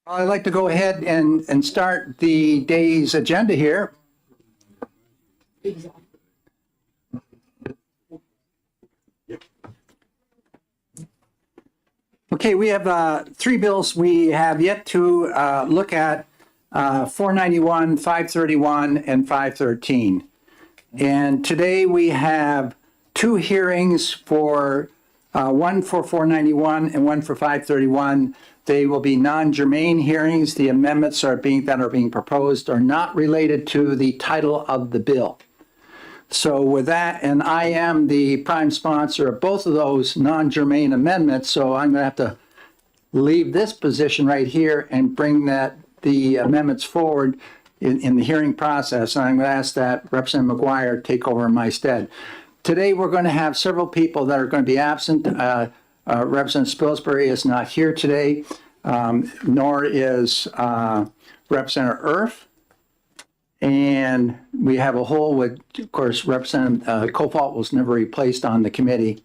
I'd like to go ahead and start the day's agenda here. Okay, we have three bills we have yet to look at, 491, 531, and 513. And today we have two hearings for one for 491 and one for 531. They will be non-germane hearings. The amendments that are being proposed are not related to the title of the bill. So with that, and I am the prime sponsor of both of those non-germane amendments, so I'm going to have to leave this position right here and bring the amendments forward in the hearing process. And I'm going to ask that Representative McGuire take over in my stead. Today, we're going to have several people that are going to be absent. Representative Spilsbury is not here today, nor is Representative Erf. And we have a hole with, of course, Representative Cofalt was never replaced on the committee.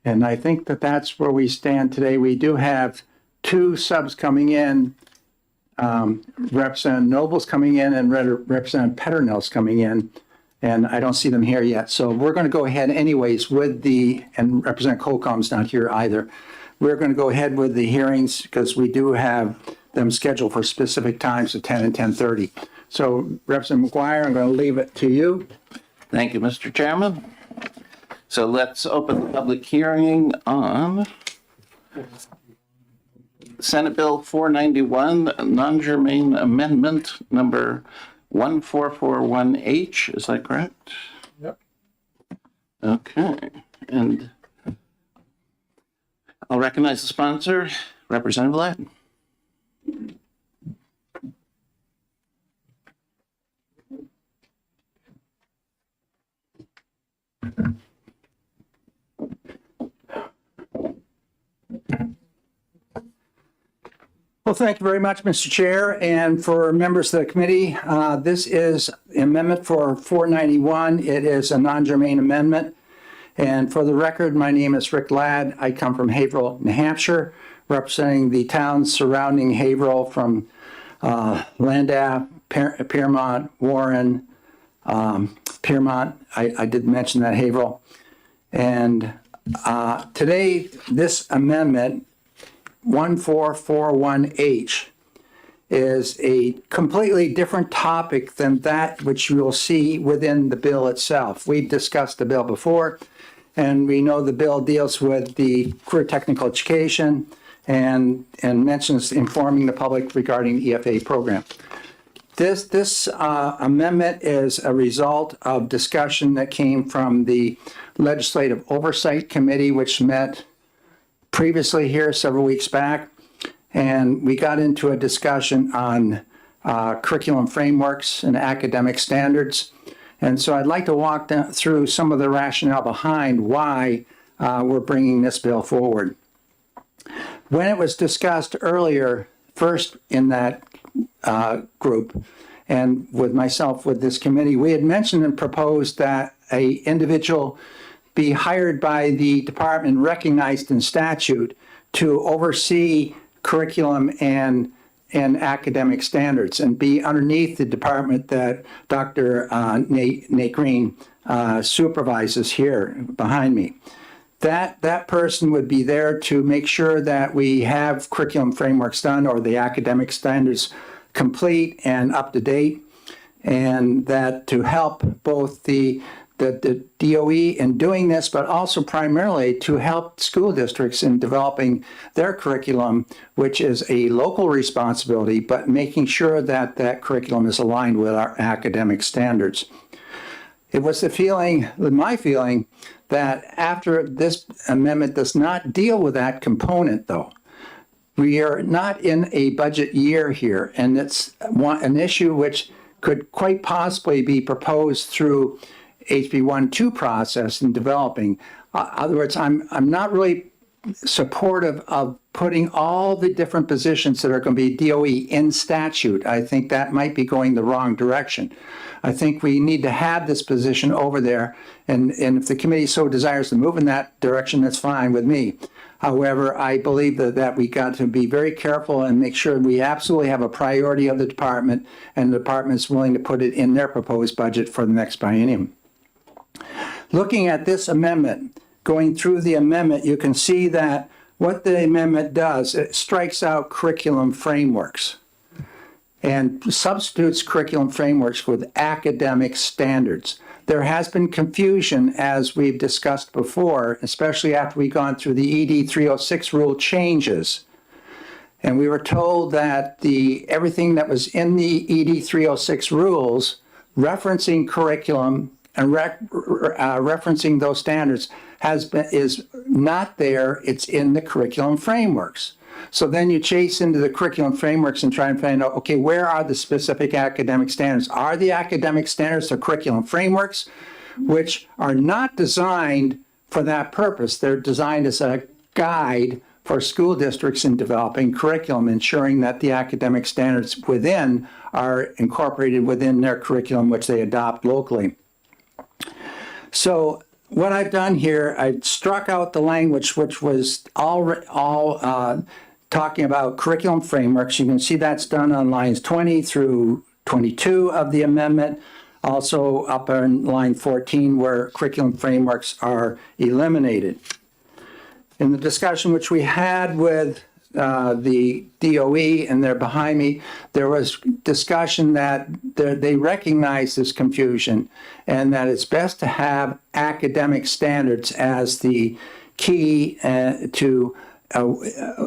And I think that that's where we stand today. We do have two subs coming in, Representative Noble's coming in and Representative Petternell's coming in. And I don't see them here yet. So we're going to go ahead anyways with and Representative Colcom's not here either. We're going to go ahead with the hearings because we do have them scheduled for specific times of 10 and 10:30. So Representative McGuire, I'm going to leave it to you. Thank you, Mr. Chairman. So let's open the public hearing on Senate Bill 491, non-germane amendment number 1441H. Is that correct? Yep. Okay. And I'll recognize the sponsor, Representative Ladd. Well, thank you very much, Mr. Chair. And for members of the committee, this is amendment for 491. It is a non-germane amendment. And for the record, my name is Rick Ladd. I come from Haverhill, New Hampshire, representing the towns surrounding Haverhill from Landaff, Piermont, Warren, Piermont. I did mention that Haverhill. And today, this amendment 1441H is a completely different topic than that which you will see within the bill itself. We've discussed the bill before, and we know the bill deals with the career technical education and mentions informing the public regarding the EFA program. This amendment is a result of discussion that came from the Legislative Oversight Committee, which met previously here several weeks back, and we got into a discussion on curriculum frameworks and academic standards. And so I'd like to walk through some of the rationale behind why we're bringing this bill forward. When it was discussed earlier, first in that group, and with myself with this committee, we had mentioned and proposed that a individual be hired by the department recognized in statute to oversee curriculum and academic standards and be underneath the department that Dr. Nate Green supervises here behind me. That person would be there to make sure that we have curriculum frameworks done or the academic standards complete and up to date, and that to help both the DOE in doing this, but also primarily to help school districts in developing their curriculum, which is a local responsibility, but making sure that that curriculum is aligned with our academic standards. It was my feeling, that after this amendment does not deal with that component, though. We are not in a budget year here, and it's an issue which could quite possibly be proposed through HB 1-2 process in developing. In other words, I'm not really supportive of putting all the different positions that are going to be DOE in statute. I think that might be going the wrong direction. I think we need to have this position over there, and if the committee so desires to move in that direction, that's fine with me. However, I believe that we got to be very careful and make sure we absolutely have a priority of the department, and the department is willing to put it in their proposed budget for the next biennium. Looking at this amendment, going through the amendment, you can see that what the amendment does, it strikes out curriculum frameworks and substitutes curriculum frameworks with academic standards. There has been confusion, as we've discussed before, especially after we've gone through the ED 306 rule changes. And we were told that everything that was in the ED 306 rules, referencing curriculum and referencing those standards, is not there. It's in the curriculum frameworks. So then you chase into the curriculum frameworks and try and find out, okay, where are the specific academic standards? Are the academic standards the curriculum frameworks, which are not designed for that purpose? They're designed as a guide for school districts in developing curriculum, ensuring that the academic standards within are incorporated within their curriculum, which they adopt locally. So what I've done here, I've struck out the language which was all talking about curriculum frameworks. You can see that's done on lines 20 through 22 of the amendment. Also up on line 14 where curriculum frameworks are eliminated. In the discussion which we had with the DOE, and they're behind me, there was discussion that they recognize this confusion and that it's best to have academic standards as the key to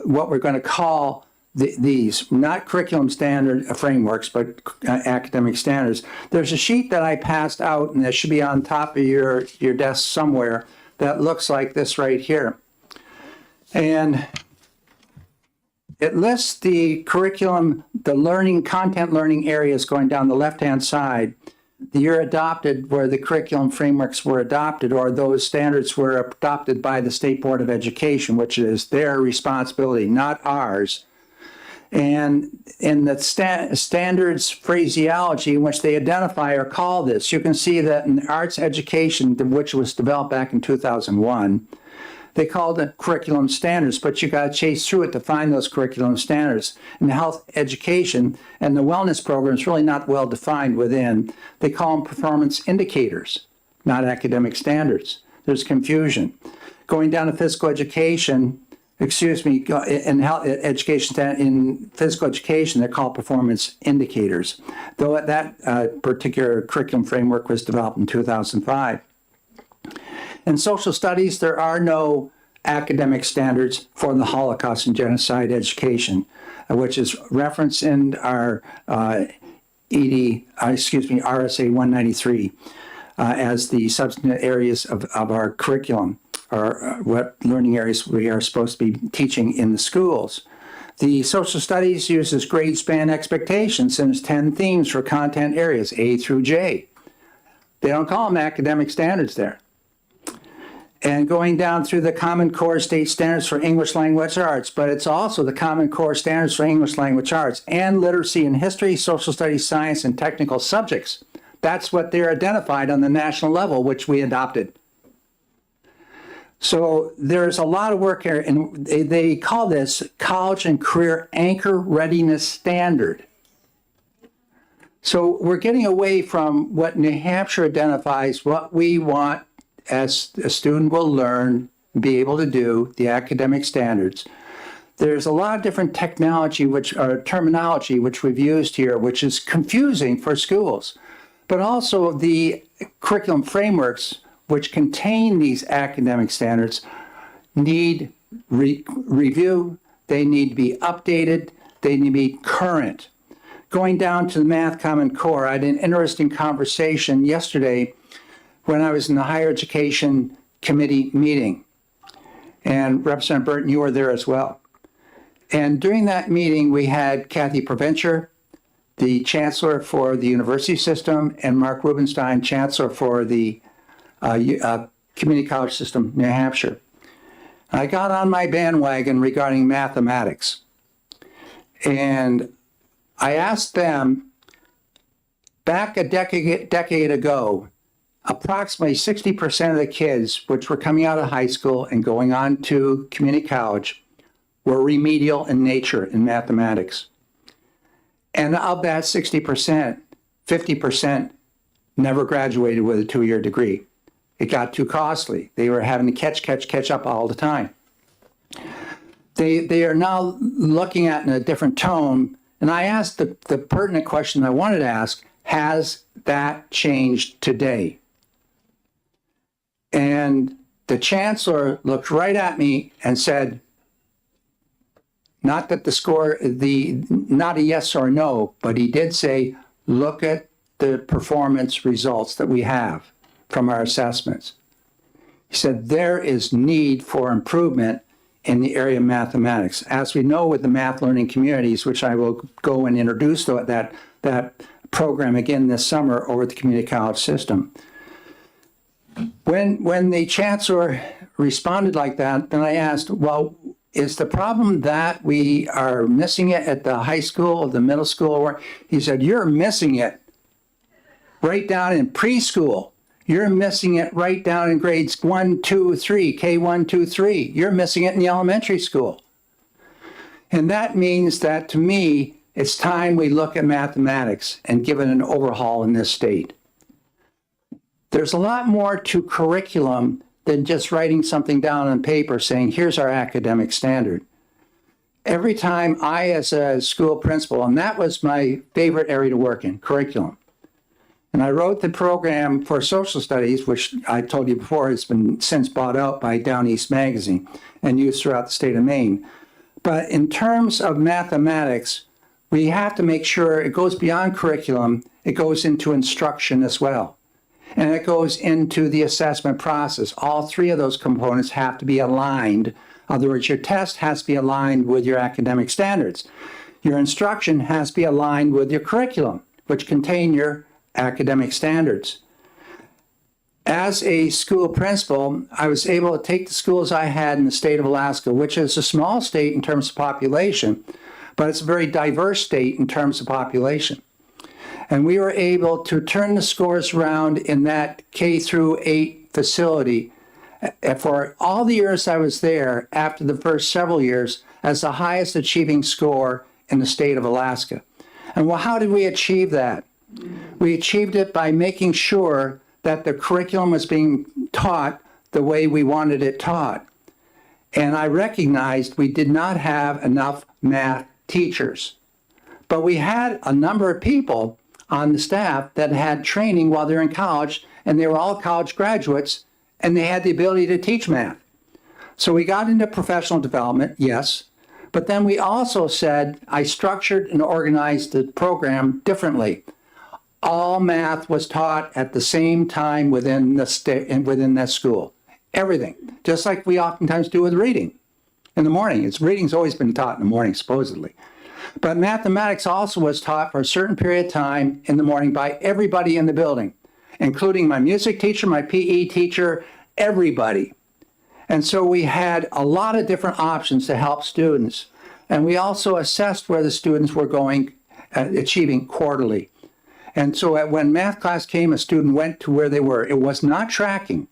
what we're going to call these, not curriculum standard frameworks, but academic standards. There's a sheet that I passed out, and that should be on top of your desk somewhere, that looks like this right here. And it lists the curriculum, the learning, content learning areas going down the left-hand side. The year adopted where the curriculum frameworks were adopted, or those standards were adopted by the State Board of Education, which is their responsibility, not ours. And in the standards phraseology in which they identify or call this, you can see that in arts education, which was developed back in 2001, they called it curriculum standards, but you got to chase through it to find those curriculum standards. In health education and the wellness program is really not well defined within. They call them performance indicators, not academic standards. There's confusion. Going down to physical education, in health education, in physical education, they're called performance indicators, though that particular curriculum framework was developed in 2005. In social studies, there are no academic standards for the Holocaust and genocide education, which is referenced in our RSA 193 as the substantive areas of our curriculum, or what learning areas we are supposed to be teaching in the schools. The social studies uses grade span expectations, and it's 10 themes for content areas, A through J. They don't call them academic standards there. And going down through the Common Core State Standards for English Language Arts, but it's also the Common Core Standards for English Language Arts and literacy in history, social studies, science, and technical subjects. That's what they're identified on the national level, which we adopted. So there's a lot of work here, and they call this College and Career Anchor Readiness Standard. So we're getting away from what New Hampshire identifies, what we want as a student will learn, be able to do, the academic standards. There's a lot of different terminology which we've used here, which is confusing for schools. But also the curriculum frameworks which contain these academic standards need review, they need to be updated, they need to be current. Going down to the Math Common Core, I had an interesting conversation yesterday when I was in the Higher Education Committee meeting. And Representative Burton, you were there as well. And during that meeting, we had Kathy Provencher, the Chancellor for the University System, and Mark Rubenstein, Chancellor for the Community College System, New Hampshire. I got on my bandwagon regarding mathematics. And I asked them, back a decade ago, approximately 60% of the kids which were coming out of high school and going on to community college were remedial in nature in mathematics. And of that 60%, 50% never graduated with a 2-year degree. It got too costly. They were having to catch up all the time. They are now looking at in a different tone. And I asked the pertinent question I wanted to ask, has that changed today? And the chancellor looked right at me and said, not that the score, not a yes or no, but he did say, look at the performance results that we have from our assessments. He said, there is need for improvement in the area of mathematics. As we know with the math learning communities, which I will go and introduce that program again this summer over the community college system. When the chancellor responded like that, then I asked, well, is the problem that we are missing it at the high school or the middle school? He said, you're missing it right down in preschool. You're missing it right down in grades 1, 2, 3, K1, 2, 3. You're missing it in the elementary school. And that means that to me, it's time we look at mathematics and give it an overhaul in this state. There's a lot more to curriculum than just writing something down on paper saying, here's our academic standard. Every time I, as a school principal, and that was my favorite area to work in, curriculum. And I wrote the program for social studies, which I told you before has been since bought out by Down East Magazine and used throughout the state of Maine. But in terms of mathematics, we have to make sure it goes beyond curriculum, it goes into instruction as well. And it goes into the assessment process. All three of those components have to be aligned. In other words, your test has to be aligned with your academic standards. Your instruction has to be aligned with your curriculum, which contain your academic standards. As a school principal, I was able to take the schools I had in the state of Alaska, which is a small state in terms of population, but it's a very diverse state in terms of population. And we were able to turn the scores around in that K through 8 facility for all the years I was there after the first several years as the highest achieving score in the state of Alaska. And well, how did we achieve that? We achieved it by making sure that the curriculum was being taught the way we wanted it taught. And I recognized we did not have enough math teachers. But we had a number of people on the staff that had training while they're in college, and they were all college graduates, and they had the ability to teach math. So we got into professional development, yes, but then we also said, I structured and organized the program differently. All math was taught at the same time within the state and within that school. Everything, just like we oftentimes do with reading in the morning. Reading's always been taught in the morning, supposedly. But mathematics also was taught for a certain period of time in the morning by everybody in the building, including my music teacher, my PE teacher, everybody. And so we had a lot of different options to help students. And we also assessed where the students were going, achieving quarterly. And so when math class came, a student went to where they were. It was not tracking.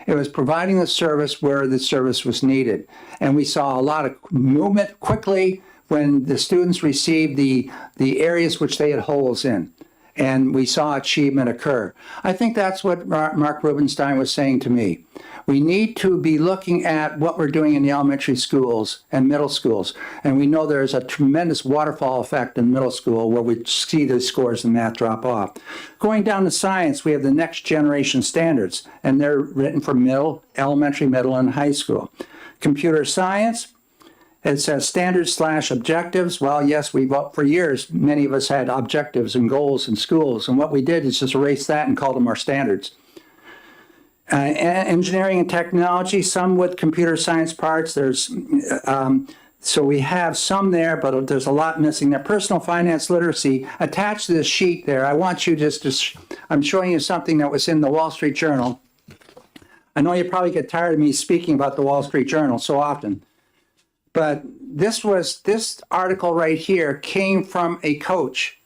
It was providing the service where the service was needed. And we saw a lot of movement quickly when the students received the areas which they had holes in. And we saw achievement occur. I think that's what Mark Rubenstein was saying to me. We need to be looking at what we're doing in the elementary schools and middle schools. And we know there's a tremendous waterfall effect in middle school where we see the scores in math drop off. Going down to science, we have the next generation standards, and they're written for middle, elementary, middle, and high school. Computer science, it says standards/objectives. Well, yes, for years, many of us had objectives and goals in schools. And what we did is just erase that and call them our standards. Engineering and technology, some with computer science parts. So we have some there, but there's a lot missing there. Personal finance literacy, attached to this sheet there, I want you just to, I'm showing you something that was in the Wall Street Journal. I know you probably get tired of me speaking about the Wall Street Journal so often, but this article right here came from a coach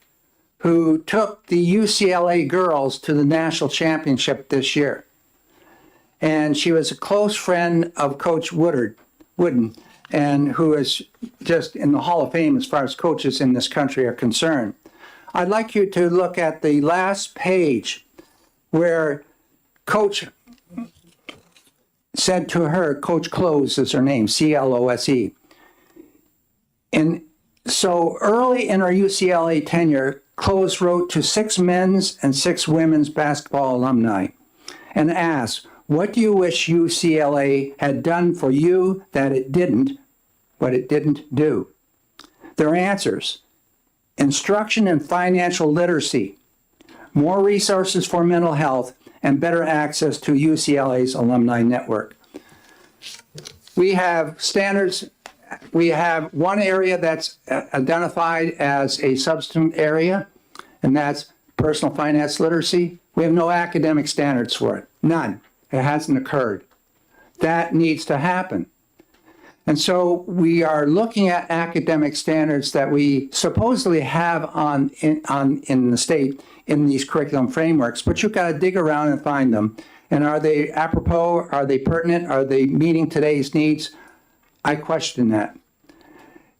who took the UCLA girls to the national championship this year. And she was a close friend of Coach Wooden, and who is just in the Hall of Fame as far as coaches in this country are concerned. I'd like you to look at the last page where Coach said to her, Coach Close is her name, C-L-O-S-E. And so early in her UCLA tenure, Close wrote to 6 men's and 6 women's basketball alumni and asked, what do you wish UCLA had done for you that it didn't, what it didn't do? Their answers: instruction in financial literacy, more resources for mental health, and better access to UCLA's alumni network. We have standards. We have one area that's identified as a substantive area, and that's personal finance literacy. We have no academic standards for it. None. It hasn't occurred. That needs to happen. And so we are looking at academic standards that we supposedly have in the state in these curriculum frameworks, but you've got to dig around and find them. And are they apropos? Are they pertinent? Are they meeting today's needs? I question that.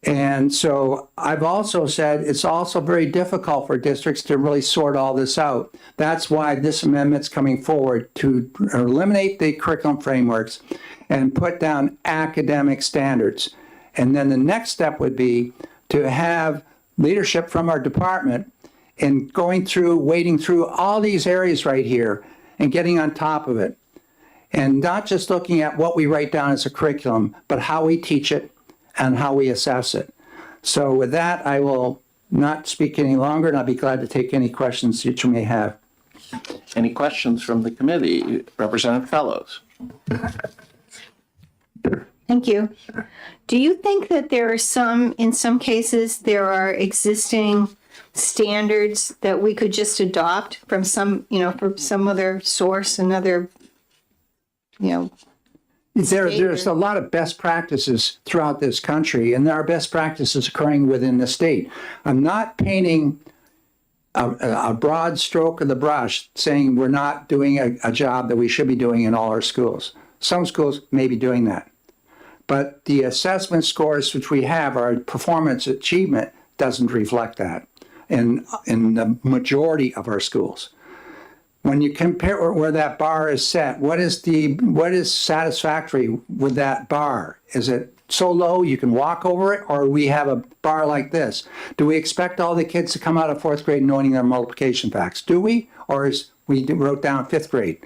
And so I've also said it's also very difficult for districts to really sort all this out. That's why this amendment's coming forward to eliminate the curriculum frameworks and put down academic standards. And then the next step would be to have leadership from our department in wading through all these areas right here and getting on top of it. And not just looking at what we write down as a curriculum, but how we teach it and how we assess it. So with that, I will not speak any longer, and I'll be glad to take any questions that you may have. Any questions from the committee? Representative Fellows. Thank you. Do you think that there are in some cases, there are existing standards that we could just adopt from from some other source, another, There's a lot of best practices throughout this country, and there are best practices occurring within the state. I'm not painting a broad stroke of the brush saying we're not doing a job that we should be doing in all our schools. Some schools may be doing that. But the assessment scores which we have, our performance achievement, doesn't reflect that in the majority of our schools. When you compare where that bar is set, what is satisfactory with that bar? Is it so low you can walk over it, or we have a bar like this? Do we expect all the kids to come out of 4th grade knowing their multiplication facts? Do we? Or we wrote down 5th grade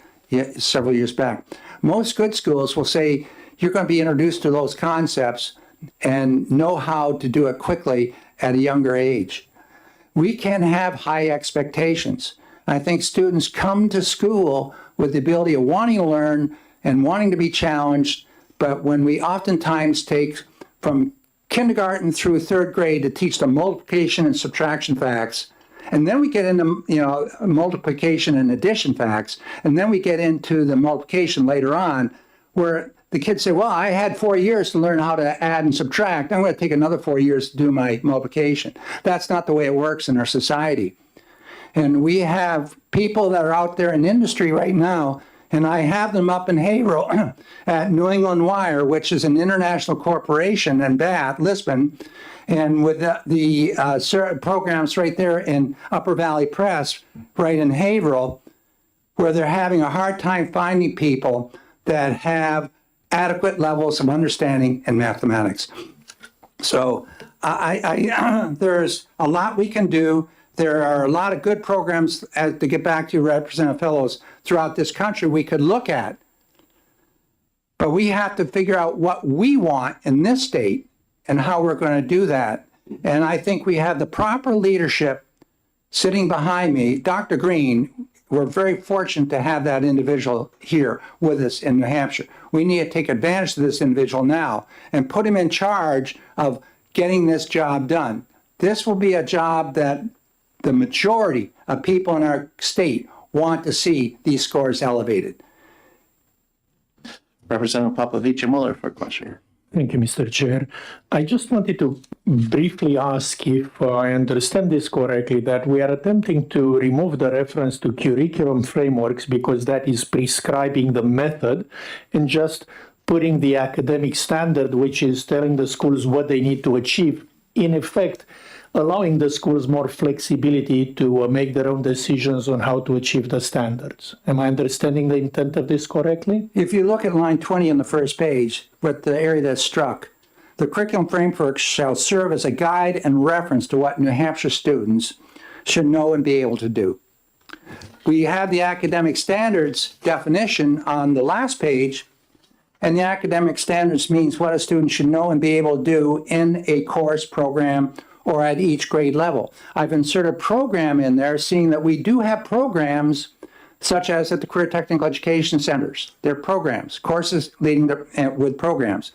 several years back? Most good schools will say you're going to be introduced to those concepts and know how to do it quickly at a younger age. We can have high expectations. I think students come to school with the ability of wanting to learn and wanting to be challenged, but when we oftentimes take from kindergarten through 3rd grade to teach them multiplication and subtraction facts, and then we get into multiplication and addition facts, and then we get into the multiplication later on, where the kids say, well, I had 4 years to learn how to add and subtract. I'm going to take another 4 years to do my multiplication. That's not the way it works in our society. And we have people that are out there in industry right now, and I have them up in Haverhill at New England Wire, which is an international corporation in Bath, Lisbon, and with the programs right there in Upper Valley Press, right in Haverhill, where they're having a hard time finding people that have adequate levels of understanding in mathematics. So there's a lot we can do. There are a lot of good programs, to get back to Representative Fellows, throughout this country we could look at. But we have to figure out what we want in this state and how we're going to do that. And I think we have the proper leadership sitting behind me. Dr. Green, we're very fortunate to have that individual here with us in New Hampshire. We need to take advantage of this individual now and put him in charge of getting this job done. This will be a job that the majority of people in our state want to see these scores elevated. Representative Popovici-Muller for a question. Thank you, Mr. Chair. I just wanted to briefly ask if I understand this correctly, that we are attempting to remove the reference to curriculum frameworks because that is prescribing the method, and just putting the academic standard, which is telling the schools what they need to achieve, in effect, allowing the schools more flexibility to make their own decisions on how to achieve the standards. Am I understanding the intent of this correctly? If you look at line 20 on the first page, with the area that's struck, the curriculum framework shall serve as a guide and reference to what New Hampshire students should know and be able to do. We have the academic standards definition on the last page, and the academic standards means what a student should know and be able to do in a course, program, or at each grade level. I've inserted program in there, seeing that we do have programs such as at the Career Technical Education Centers. They're programs, courses leading with programs.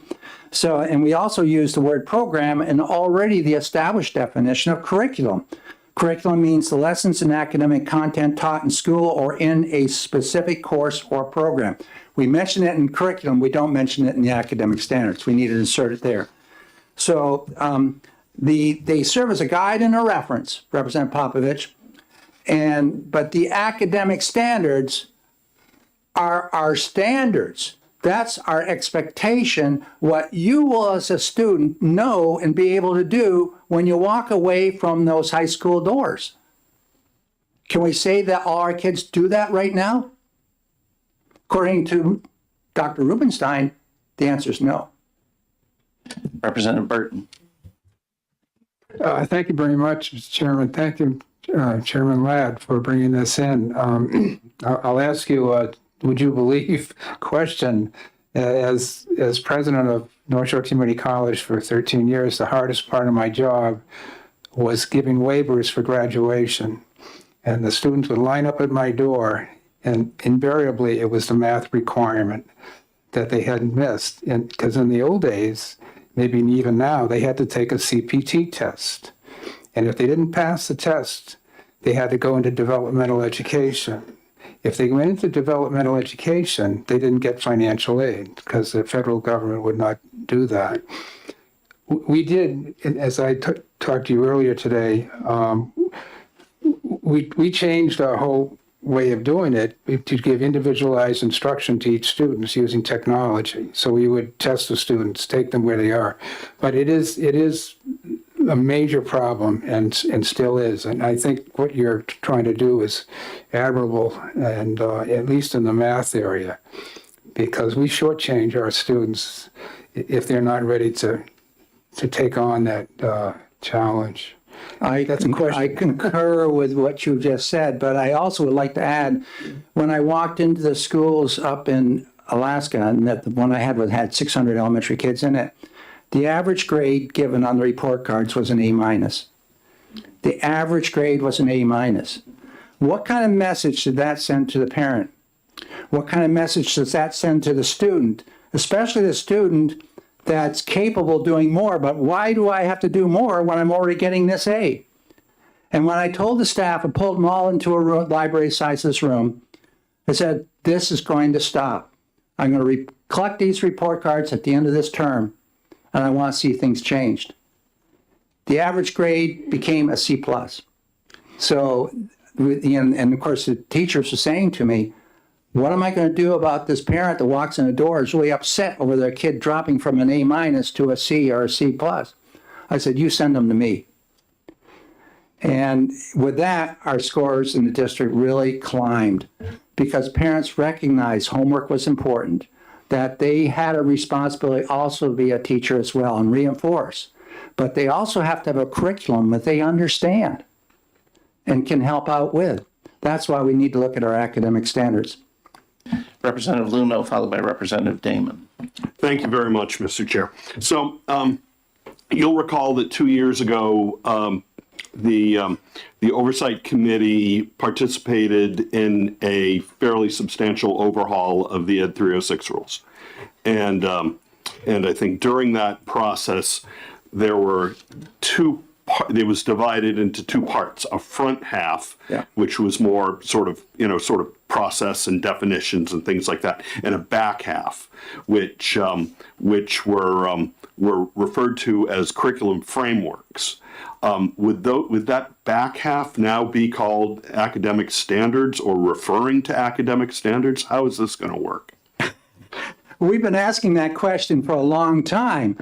So, and we also use the word program in already the established definition of curriculum. Curriculum means the lessons and academic content taught in school or in a specific course or program. We mention it in curriculum, we don't mention it in the academic standards. We need to insert it there. So they serve as a guide and a reference, Representative Popovich, but the academic standards are our standards. That's our expectation, what you will as a student know and be able to do when you walk away from those high school doors. Can we say that all our kids do that right now? According to Dr. Rubenstein, the answer is no. Representative Burton. Thank you very much, Mr. Chairman. Thank you, Chairman Ladd, for bringing this in. I'll ask you, would you believe question, as president of North Shore Community College for 13 years, the hardest part of my job was giving waivers for graduation. And the students would line up at my door, and invariably it was the math requirement that they hadn't missed. And because in the old days, maybe even now, they had to take a CPT test. And if they didn't pass the test, they had to go into developmental education. If they went into developmental education, they didn't get financial aid because the federal government would not do that. We did, as I talked to you earlier today, we changed our whole way of doing it to give individualized instruction to each student using technology. So we would test the students, take them where they are. But it is a major problem and still is. And I think what you're trying to do is admirable, and at least in the math area, because we shortchange our students if they're not ready to take on that challenge. That's a question. I concur with what you just said, but I also would like to add, when I walked into the schools up in Alaska, and that the one I had 600 elementary kids in it, the average grade given on the report cards was an A-. The average grade was an A-. What kind of message did that send to the parent? What kind of message does that send to the student, especially the student that's capable of doing more, but why do I have to do more when I'm already getting this A? And when I told the staff, I pulled them all into a room, library size this room, I said, this is going to stop. I'm going to collect these report cards at the end of this term, and I want to see things changed. The average grade became a C+. So, and of course the teachers were saying to me, what am I going to do about this parent that walks in the door is really upset over their kid dropping from an A- to a C or a C+? I said, you send them to me. And with that, our scores in the district really climbed because parents recognized homework was important, that they had a responsibility also to be a teacher as well and reinforce. But they also have to have a curriculum that they understand and can help out with. That's why we need to look at our academic standards. Representative Luno, followed by Representative Damon. Thank you very much, Mr. Chair. So you'll recall that 2 years ago, the Oversight Committee participated in a fairly substantial overhaul of the Ed 306 rules. And I think during that process, there were 2 it was divided into two parts: a front half, Yeah. which was more sort of process and definitions and things like that, and a back half, which were referred to as curriculum frameworks. Would that back half now be called academic standards or referring to academic standards? How is this going to work? We've been asking that question for a long time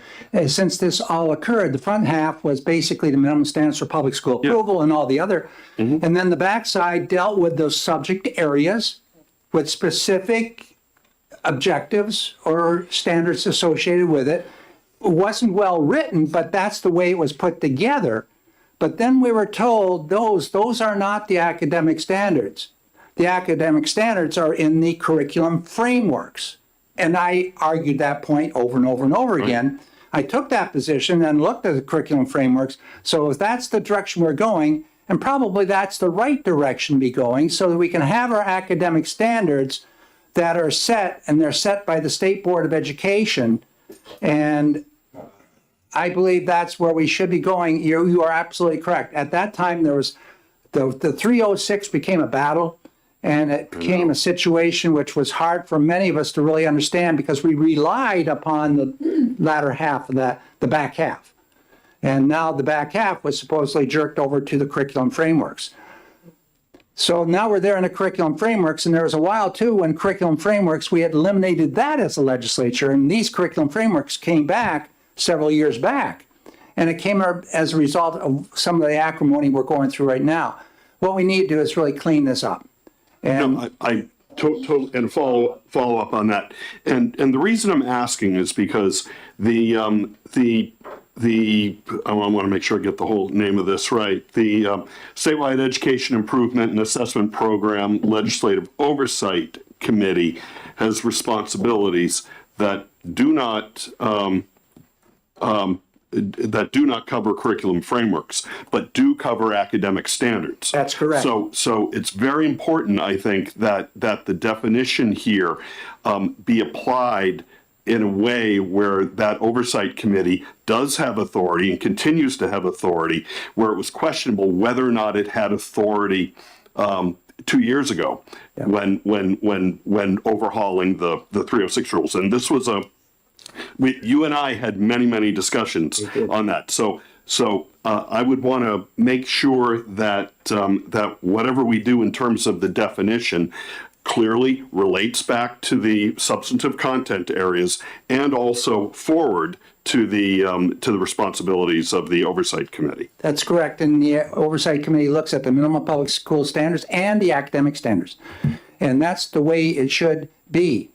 since this all occurred. The front half was basically the minimum standards for public school approval and all the other. And then the backside dealt with those subject areas with specific objectives or standards associated with it. It wasn't well written, but that's the way it was put together. But then we were told those are not the academic standards. The academic standards are in the curriculum frameworks. And I argued that point over and over and over again. I took that position and looked at the curriculum frameworks. So if that's the direction we're going, and probably that's the right direction to be going, so that we can have our academic standards that are set, and they're set by the State Board of Education. And I believe that's where we should be going. You are absolutely correct. At that time, there was the 306 became a battle. And it became a situation which was hard for many of us to really understand because we relied upon the latter half of that, the back half. And now the back half was supposedly jerked over to the curriculum frameworks. So now we're there in the curriculum frameworks, and there was a while too when curriculum frameworks, we had eliminated that as a legislature, and these curriculum frameworks came back several years back. And it came as a result of some of the acrimony we're going through right now. What we need to do is really clean this up. And No, I totally and follow up on that. And the reason I'm asking is because I want to make sure I get the whole name of this right. The Statewide Education Improvement and Assessment Program Legislative Oversight Committee has responsibilities that do not cover curriculum frameworks, but do cover academic standards. That's correct. So it's very important, I think, that the definition here be applied in a way where that oversight committee does have authority and continues to have authority, where it was questionable whether or not it had authority 2 years ago when overhauling the 306 rules. And this was you and I had many discussions on that. So I would want to make sure that that whatever we do in terms of the definition clearly relates back to the substantive content areas and also forward to the responsibilities of the oversight committee. that's correct. And the Oversight Committee looks at the minimum public school standards and the academic standards. And that's the way it should be.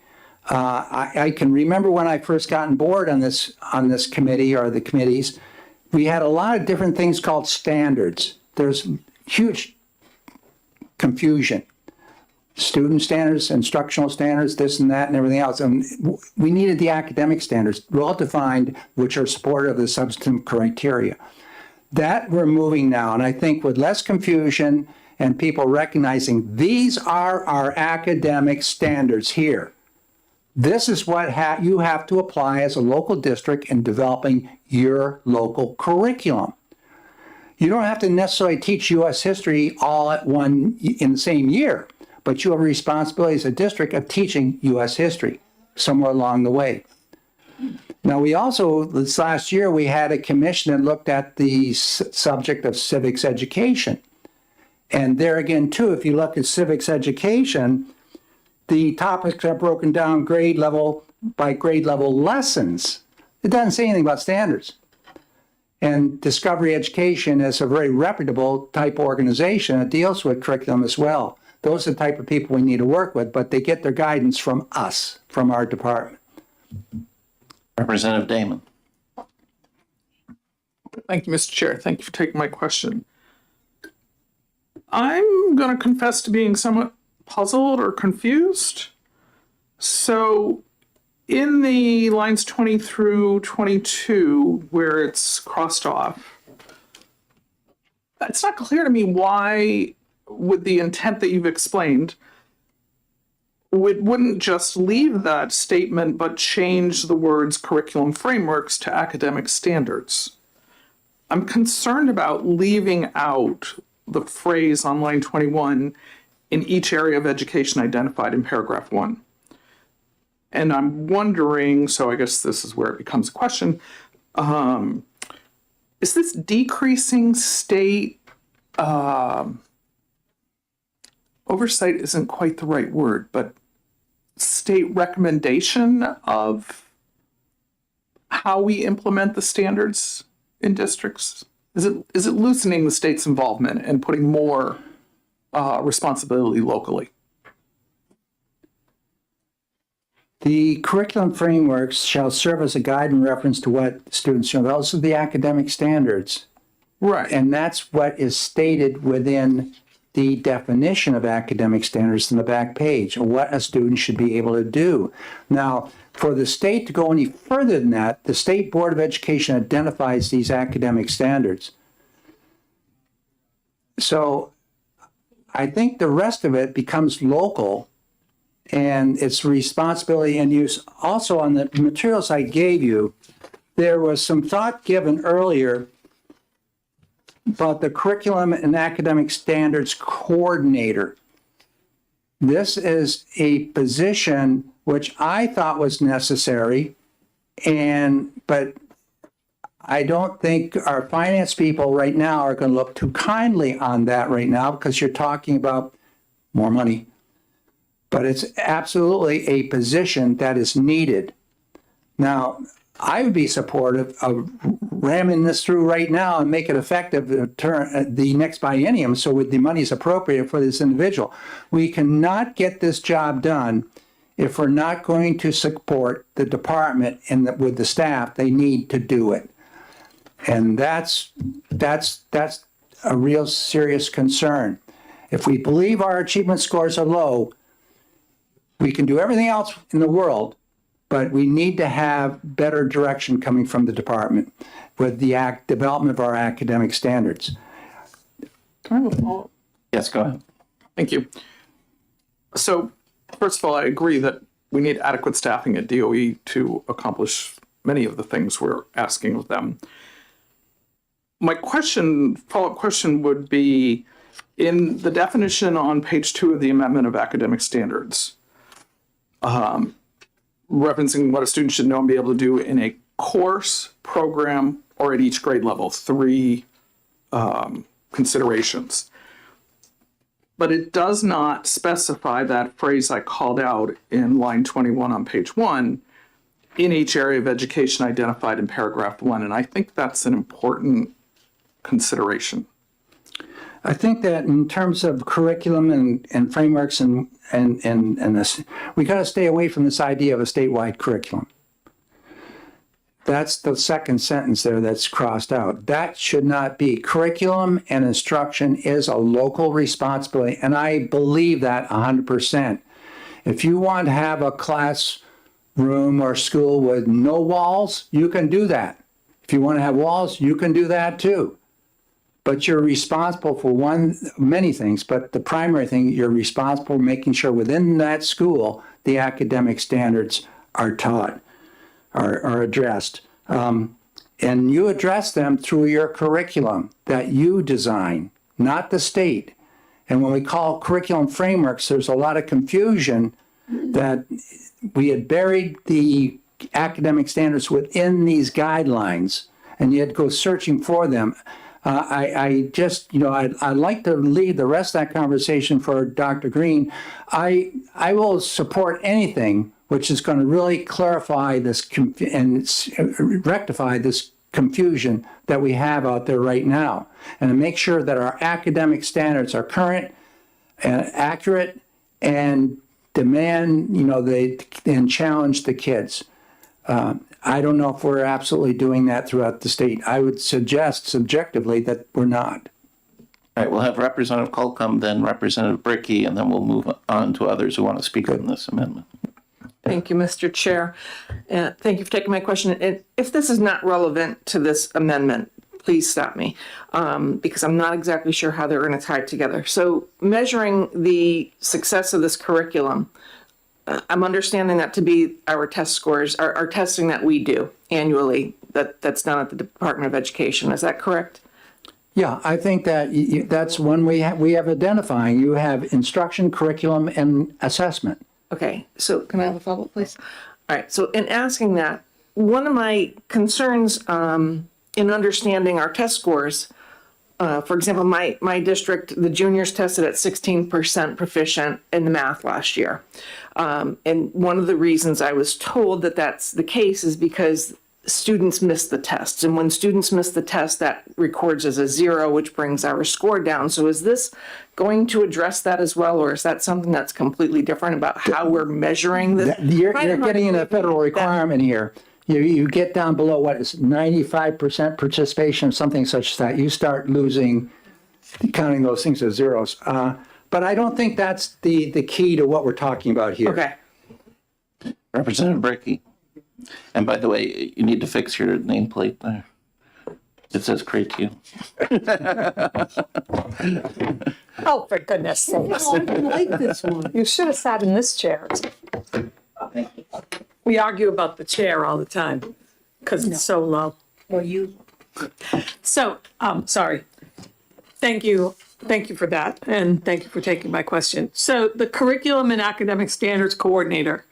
I can remember when I first got on board on this committee or the committees, we had a lot of different things called standards. There's huge confusion. Student standards, instructional standards, this and that and everything else. And we needed the academic standards, well defined, which are supportive of the substantive criteria. That we're moving now, and I think with less confusion and people recognizing these are our academic standards here. This is what you have to apply as a local district in developing your local curriculum. You don't have to necessarily teach U.S. history all in the same year, but you have a responsibility as a district of teaching U.S. history somewhere along the way. Now, we also, this last year, we had a commission that looked at the subject of civics education. And there again, too, if you look at civics education, the topics are broken down grade level by grade level lessons. It doesn't say anything about standards. And Discovery Education is a very reputable type organization that deals with curriculum as well. Those are the type of people we need to work with, but they get their guidance from us, from our department. Representative Damon. Thank you, Mr. Chair. Thank you for taking my question. I'm going to confess to being somewhat puzzled or confused. So in the lines 20 through 22, where it's crossed off, it's not clear to me why, with the intent that you've explained, we wouldn't just leave that statement but change the words curriculum frameworks to academic standards. I'm concerned about leaving out the phrase on line 21 in each area of education identified in paragraph 1. And I'm wondering, so I guess this is where it becomes a question, is this decreasing state oversight isn't quite the right word, but state recommendation of how we implement the standards in districts? Is it loosening the state's involvement and putting more responsibility locally? The curriculum frameworks shall serve as a guide and reference to what students know. Those are the academic standards. Right. And that's what is stated within the definition of academic standards in the back page, what a student should be able to do. Now, for the state to go any further than that, the State Board of Education identifies these academic standards. So I think the rest of it becomes local, and it's responsibility and use. Also, on the materials I gave you, there was some thought given earlier about the curriculum and academic standards coordinator. This is a position which I thought was necessary, but I don't think our finance people right now are going to look too kindly on that right now, because you're talking about more money. But it's absolutely a position that is needed. Now, I would be supportive of ramming this through right now and make it effective the next biennium, so the money is appropriate for this individual. We cannot get this job done if we're not going to support the department and with the staff they need to do it. And that's a real serious concern. If we believe our achievement scores are low, we can do everything else in the world, but we need to have better direction coming from the department with the development of our academic standards. Can I have a follow-up? Yes, go ahead. Thank you. So, first of all, I agree that we need adequate staffing at DOE to accomplish many of the things we're asking of them. My follow-up question would be, in the definition on page 2 of the amendment of academic standards, referencing what a student should know and be able to do in a course, program, or at each grade level, 3 considerations. But it does not specify that phrase I called out in line 21 on page 1, in each area of education identified in paragraph 1. And I think that's an important consideration. I think that in terms of curriculum and frameworks and this, we got to stay away from this idea of a statewide curriculum. That's the second sentence there that's crossed out. That should not be. Curriculum and instruction is a local responsibility, and I believe that 100%. If you want to have a classroom or school with no walls, you can do that. If you want to have walls, you can do that too. But you're responsible for many things, but the primary thing, you're responsible for making sure within that school, the academic standards are taught, are addressed. And you address them through your curriculum that you design, not the state. And when we call curriculum frameworks, there's a lot of confusion that we had buried the academic standards within these guidelines, and you had to go searching for them. I'd like to leave the rest of that conversation for Dr. Green. I will support anything which is going to really clarify this and rectify this confusion that we have out there right now, and to make sure that our academic standards are current and accurate and demand, and challenge the kids. I don't know if we're absolutely doing that throughout the state. I would suggest subjectively that we're not. All right, we'll have Representative Holcomb, then Representative Brickey, and then we'll move on to others who want to speak on this amendment. Thank you, Mr. Chair. Thank you for taking my question. And if this is not relevant to this amendment, please stop me, because I'm not exactly sure how they're going to tie it together. So measuring the success of this curriculum, I'm understanding that to be our test scores, our testing that we do annually that's done at the Department of Education. Is that correct? Yeah, I think that that's one we have identifying. You have instruction, curriculum, and assessment. Okay, so can I have a follow-up, please? All right, so in asking that, one of my concerns in understanding our test scores, for example, my district, the juniors tested at 16% proficient in the math last year. And one of the reasons I was told that that's the case is because students miss the tests. And when students miss the test, that records as a 0, which brings our score down. So is this going to address that as well, or is that something that's completely different about how we're measuring this? You're getting in a federal requirement here. You get down below what is 95% participation, something such as that. You start losing, counting those things as zeros. But I don't think that's the key to what we're talking about here. Okay. Representative Bricky. And by the way, you need to fix your nameplate there. It says Cretu. Oh, for goodness sakes. I don't like this one. You should have sat in this chair. We argue about the chair all the time because it's so low. Well, you, So, sorry. Thank you. Thank you for that. And thank you for taking my question. So the Curriculum and Academic Standards Coordinator,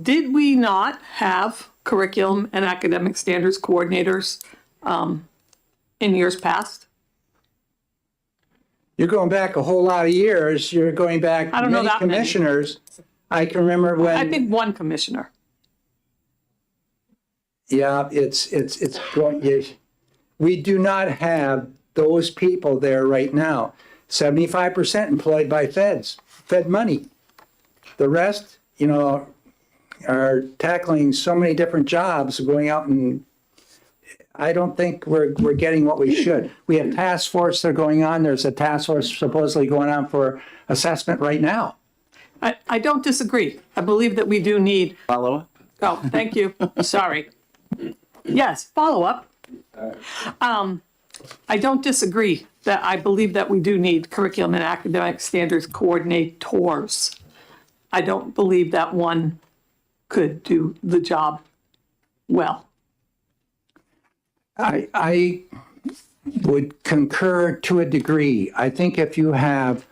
did we not have curriculum and academic standards coordinators in years past? You're going back a whole lot of years. You're going back I don't know many that many. commissioners. I can remember when. I think one commissioner. Yeah, it's going. We do not have those people there right now. 75% employed by Fed money. The rest, are tackling so many different jobs, going out, and I don't think we're getting what we should. We have task force that are going on. There's a task force supposedly going on for assessment right now. I don't disagree. I believe that we do need, Follow up? oh, thank you. Sorry. Yes, follow up. I don't disagree that I believe that we do need curriculum and academic standards coordinators. I don't believe that one could do the job well. I would concur to a degree. I think if you have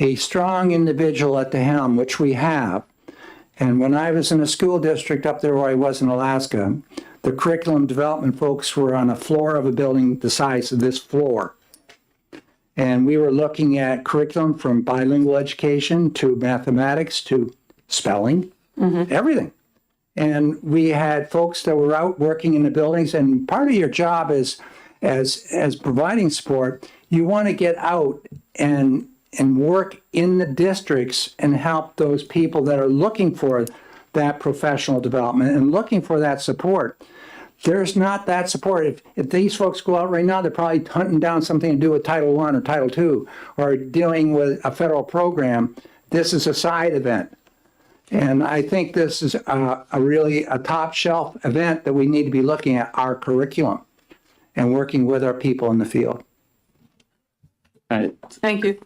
a strong individual at the helm, which we have, and when I was in a school district up there where I was in Alaska, the curriculum development folks were on a floor of a building the size of this floor. And we were looking at curriculum from bilingual education to mathematics to spelling, everything. And we had folks that were out working in the buildings, and part of your job is, as providing support, you want to get out and work in the districts and help those people that are looking for that professional development and looking for that support. There's not that support. If these folks go out right now, they're probably hunting down something to do with Title I or Title II or dealing with a federal program. This is a side event. And I think this is a really top shelf event that we need to be looking at our curriculum and working with our people in the field. All right. Thank you.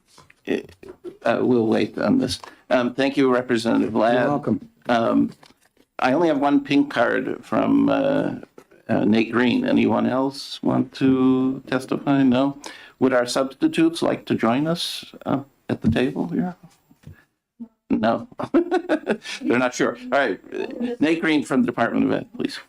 We'll wait on this. Thank you, Representative Ladd. You're welcome. I only have one pink card from Nate Green. Anyone else want to testify? No? Would our substitutes like to join us at the table here? No. They're not sure. All right. Nate Green from the Department of Ed, please.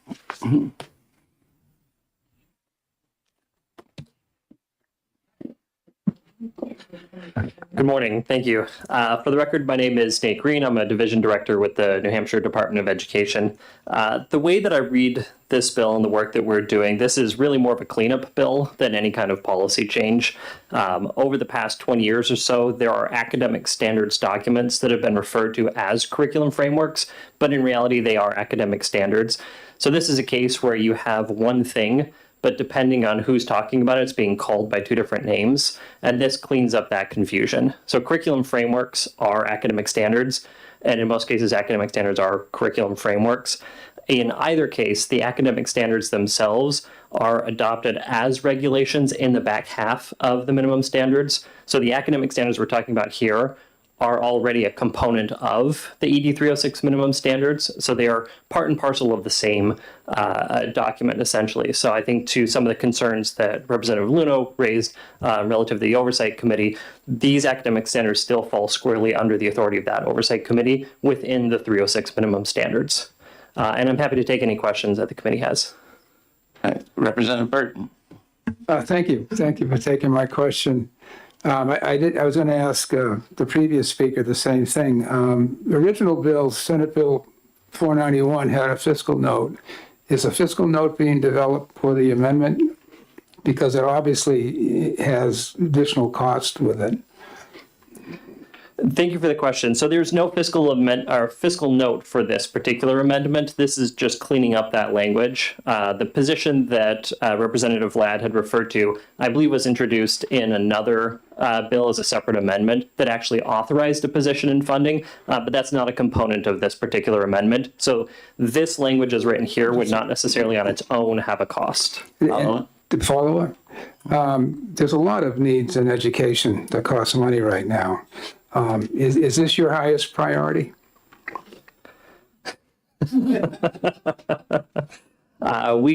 Good morning. Thank you. For the record, my name is Nate Green. I'm a division director with the New Hampshire Department of Education. The way that I read this bill and the work that we're doing, this is really more of a cleanup bill than any kind of policy change. Over the past 20 years or so, there are academic standards documents that have been referred to as curriculum frameworks, but in reality, they are academic standards. So this is a case where you have one thing, but depending on who's talking about it, it's being called by two different names, and this cleans up that confusion. So curriculum frameworks are academic standards, and in most cases, academic standards are curriculum frameworks. In either case, the academic standards themselves are adopted as regulations in the back half of the minimum standards. So the academic standards we're talking about here are already a component of the ED 306 minimum standards. So they are part and parcel of the same document, essentially. So I think to some of the concerns that Representative Luno raised relative to the Oversight Committee, these academic standards still fall squarely under the authority of that Oversight Committee within the 306 minimum standards. And I'm happy to take any questions that the committee has. Representative Burton. Thank you. Thank you for taking my question. I was going to ask the previous speaker the same thing. The original bill, Senate Bill 491, had a fiscal note. Is a fiscal note being developed for the amendment? Because it obviously has additional cost with it. Thank you for the question. So there's no fiscal note for this particular amendment. This is just cleaning up that language. The position that Representative Ladd had referred to, I believe, was introduced in another bill as a separate amendment that actually authorized a position in funding, but that's not a component of this particular amendment. So this language as written here would not necessarily on its own have a cost. The follow-up? There's a lot of needs in education that cost money right now. Is this your highest priority? We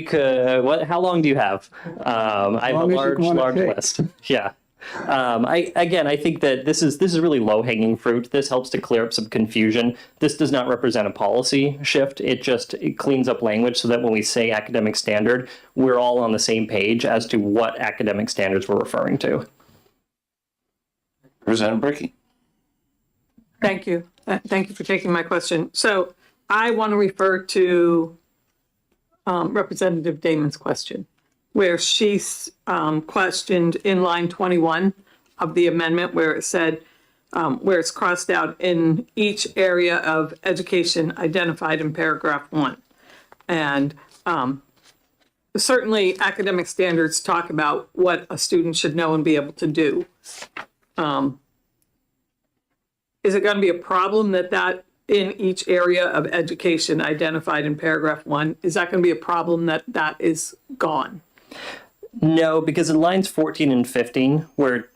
could. How long do you have? I have a large list. Yeah. I think that this is really low hanging fruit. This helps to clear up some confusion. This does not represent a policy shift. It cleans up language so that when we say academic standard, we're all on the same page as to what academic standards we're referring to. Representative Bricky. Thank you. Thank you for taking my question. So I want to refer to Representative Damon's question, where she's questioned in line 21 of the amendment, where it said, where it's crossed out in each area of education identified in paragraph 1. And certainly academic standards talk about what a student should know and be able to do. Is it going to be a problem that in each area of education identified in paragraph 1, is that going to be a problem that is gone? No, because in lines 14 and 15, where it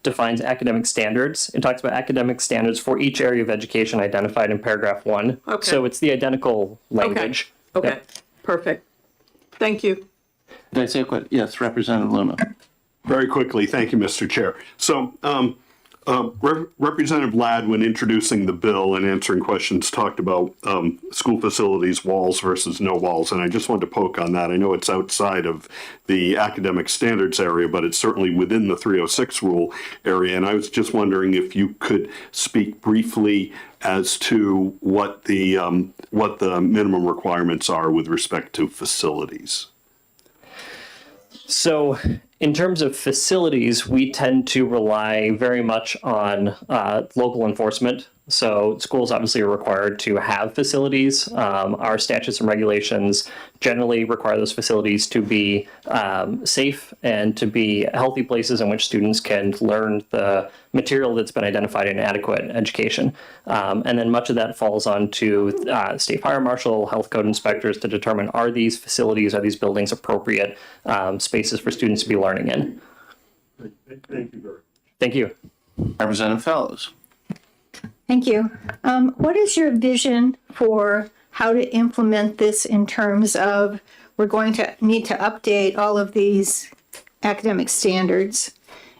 defines academic standards, it talks about academic standards for each area of education identified in paragraph 1. Okay. So it's the identical language. Okay, Yep. perfect. Thank you. Did I say a question? Yes, Representative Luno. Very quickly, thank you, Mr. Chair. So, Representative Ladd, when introducing the bill and answering questions, talked about school facilities, walls versus no walls, and I just wanted to poke on that. I know it's outside of the academic standards area, but it's certainly within the 306 rule area, and I was just wondering if you could speak briefly as to what the minimum requirements are with respect to facilities. So in terms of facilities, we tend to rely very much on local enforcement. So schools obviously are required to have facilities. Our statutes and regulations generally require those facilities to be safe and to be healthy places in which students can learn the material that's been identified in adequate education. And then much of that falls on to state fire marshal, health code inspectors to determine are these facilities, are these buildings appropriate spaces for students to be learning in. Thank you very much. Thank you. Representative Fellows. Thank you. What is your vision for how to implement this in terms of we're going to need to update all of these academic standards?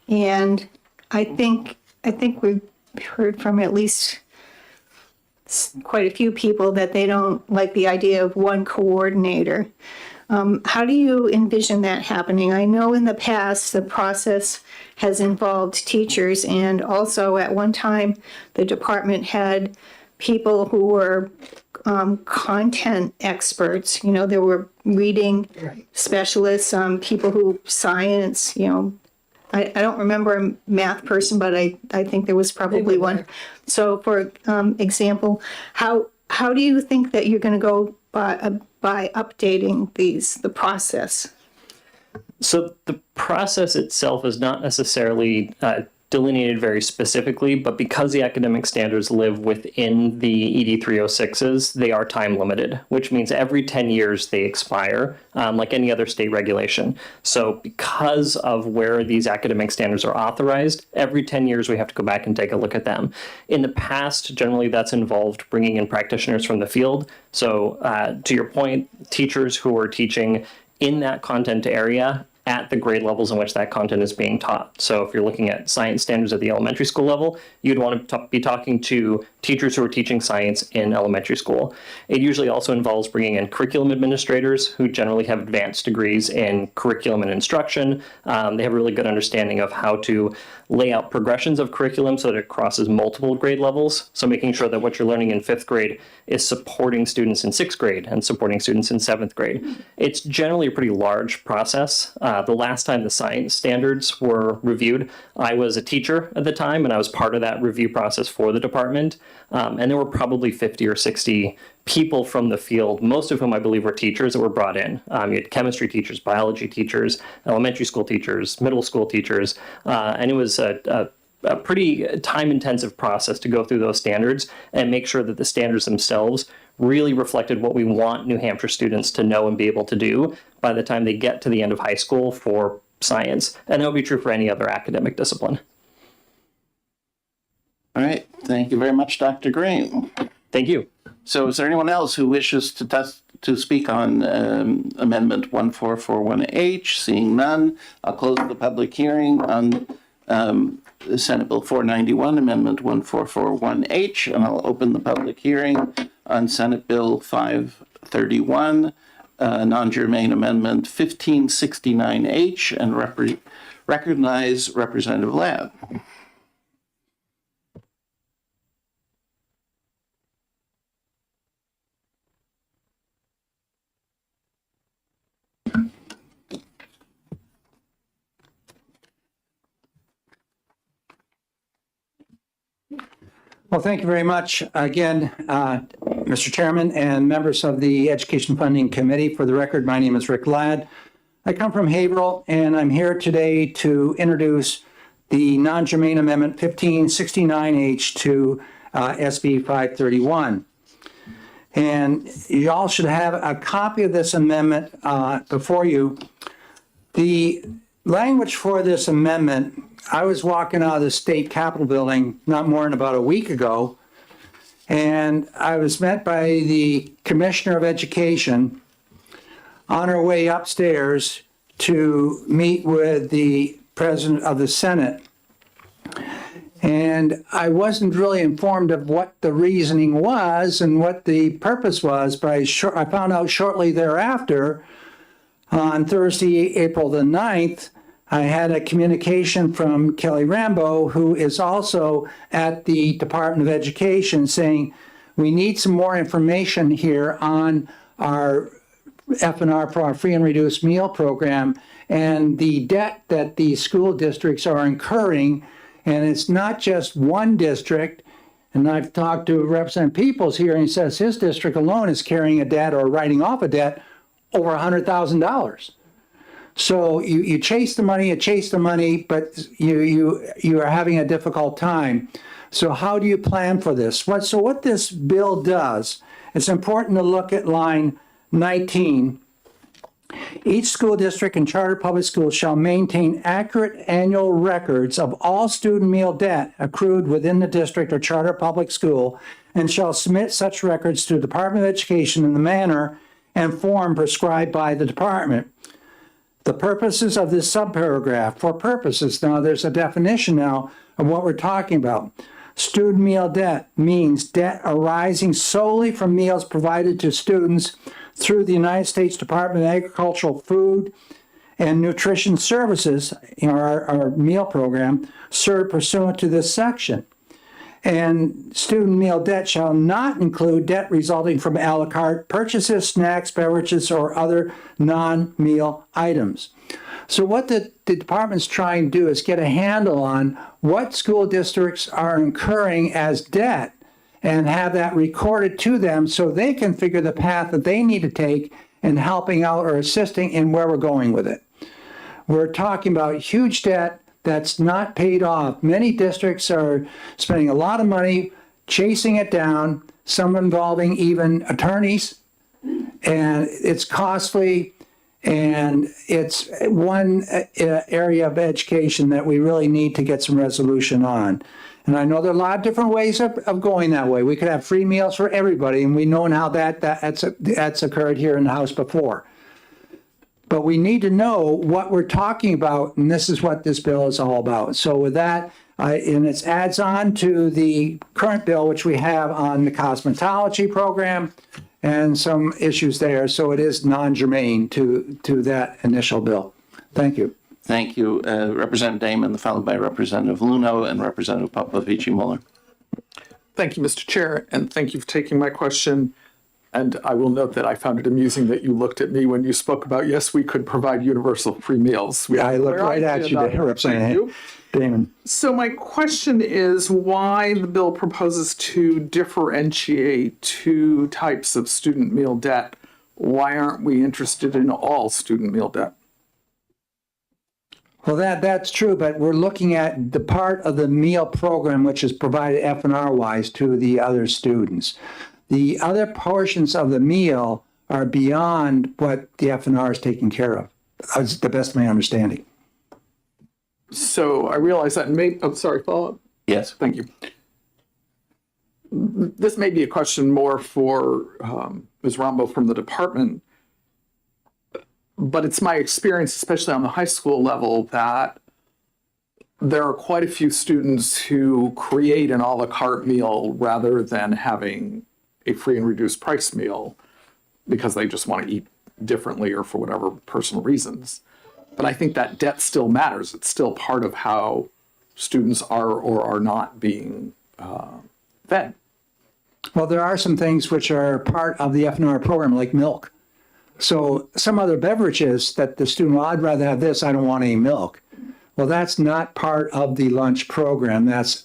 And I think we've heard from at least quite a few people that they don't like the idea of one coordinator. How do you envision that happening? I know in the past the process has involved teachers, and also at one time the department had people who were content experts. You know, there were reading specialists, people who science, you know. I don't remember a math person, but I think there was probably one. So for example, how do you think that you're going to go by updating the process? So the process itself is not necessarily delineated very specifically, but because the academic standards live within the ED 306s, they are time limited, which means every 10 years they expire, like any other state regulation. So because of where these academic standards are authorized, every 10 years we have to go back and take a look at them. In the past, generally that's involved bringing in practitioners from the field. So to your point, teachers who are teaching in that content area at the grade levels in which that content is being taught. So if you're looking at science standards at the elementary school level, you'd want to be talking to teachers who are teaching science in elementary school. It usually also involves bringing in curriculum administrators who generally have advanced degrees in curriculum and instruction. They have a really good understanding of how to lay out progressions of curriculum so that it crosses multiple grade levels. So making sure that what you're learning in 5th grade is supporting students in 6th grade and supporting students in 7th grade. It's generally a pretty large process. The last time the science standards were reviewed, I was a teacher at the time, and I was part of that review process for the department. And there were probably 50 or 60 people from the field, most of whom I believe were teachers that were brought in. You had chemistry teachers, biology teachers, elementary school teachers, middle school teachers, and it was a pretty time-intensive process to go through those standards and make sure that the standards themselves really reflected what we want New Hampshire students to know and be able to do by the time they get to the end of high school for science. And that would be true for any other academic discipline. All right, thank you very much, Dr. Green. Thank you. So is there anyone else who wishes to speak on Amendment 1441H? Seeing none, I'll close the public hearing on Senate Bill 491, Amendment 1441H, and I'll open the public hearing on Senate Bill 531, non-germane Amendment 1569H, and recognize Representative Ladd. Well, thank you very much again, Mr. Chairman and members of the Education Funding Committee. For the record, my name is Rick Ladd. I come from Haverhill, and I'm here today to introduce the non-germane amendment 1569H to SB 531. And you all should have a copy of this amendment before you. The language for this amendment, I was walking out of the state capitol building not more than about a week ago, and I was met by the Commissioner of Education on our way upstairs to meet with the President of the Senate. And I wasn't really informed of what the reasoning was and what the purpose was, but I found out shortly thereafter, on Thursday, April the 9th, I had a communication from Kelly Rambo, who is also at the Department of Education, saying we need some more information here on our F&R for our free and reduced meal program and the debt that the school districts are incurring. And it's not just one district. And I've talked to Representative Peoples here, and he says his district alone is carrying a debt or writing off a debt over $100,000. So you chase the money, but you are having a difficult time. So how do you plan for this? So what this bill does, it's important to look at line 19. Each school district and charter public schools shall maintain accurate annual records of all student meal debt accrued within the district or charter public school, and shall submit such records to the Department of Education in the manner and form prescribed by the department. The purposes of this subparagraph, for purposes, now there's a definition now of what we're talking about. Student meal debt means debt arising solely from meals provided to students through the United States Department of Agricultural, Food, and Nutrition Services, our meal program, served pursuant to this section. And student meal debt shall not include debt resulting from a la carte purchases, snacks, beverages, or other non-meal items. So what the department's trying to do is get a handle on what school districts are incurring as debt and have that recorded to them so they can figure the path that they need to take in helping out or assisting in where we're going with it. We're talking about huge debt that's not paid off. Many districts are spending a lot of money chasing it down, some involving even attorneys, and it's costly. And it's one area of education that we really need to get some resolution on. And I know there are a lot of different ways of going that way. We could have free meals for everybody, and we know how that's occurred here in the House before. But we need to know what we're talking about, and this is what this bill is all about. So with that, and it adds on to the current bill, which we have on the cosmetology program, and some issues there. So it is non-germane to that initial bill. Thank you. Thank you, Representative Damon, followed by Representative Luno and Representative Popovici-Muller. Thank you, Mr. Chair, and thank you for taking my question. And I will note that I found it amusing that you looked at me when you spoke about, yes, we could provide universal free meals. I looked right at you there, Representative Damon. So my question is why the bill proposes to differentiate two types of student meal debt. Why aren't we interested in all student meal debt? Well, that's true, but we're looking at the part of the meal program which is provided F&R wise to the other students. The other portions of the meal are beyond what the F&R is taking care of. That's the best of my understanding. So I realize that follow up. Yes. Thank you. This may be a question more for Ms. Rombo from the department, but it's my experience, especially on the high school level, that there are quite a few students who create an a la carte meal rather than having a free and reduced price meal because they just want to eat differently or for whatever personal reasons. But I think that debt still matters. It's still part of how students are or are not being fed. Well, there are some things which are part of the F&R program, like milk. So some other beverages that the student, well, I'd rather have this, I don't want any milk. Well, that's not part of the lunch program. That's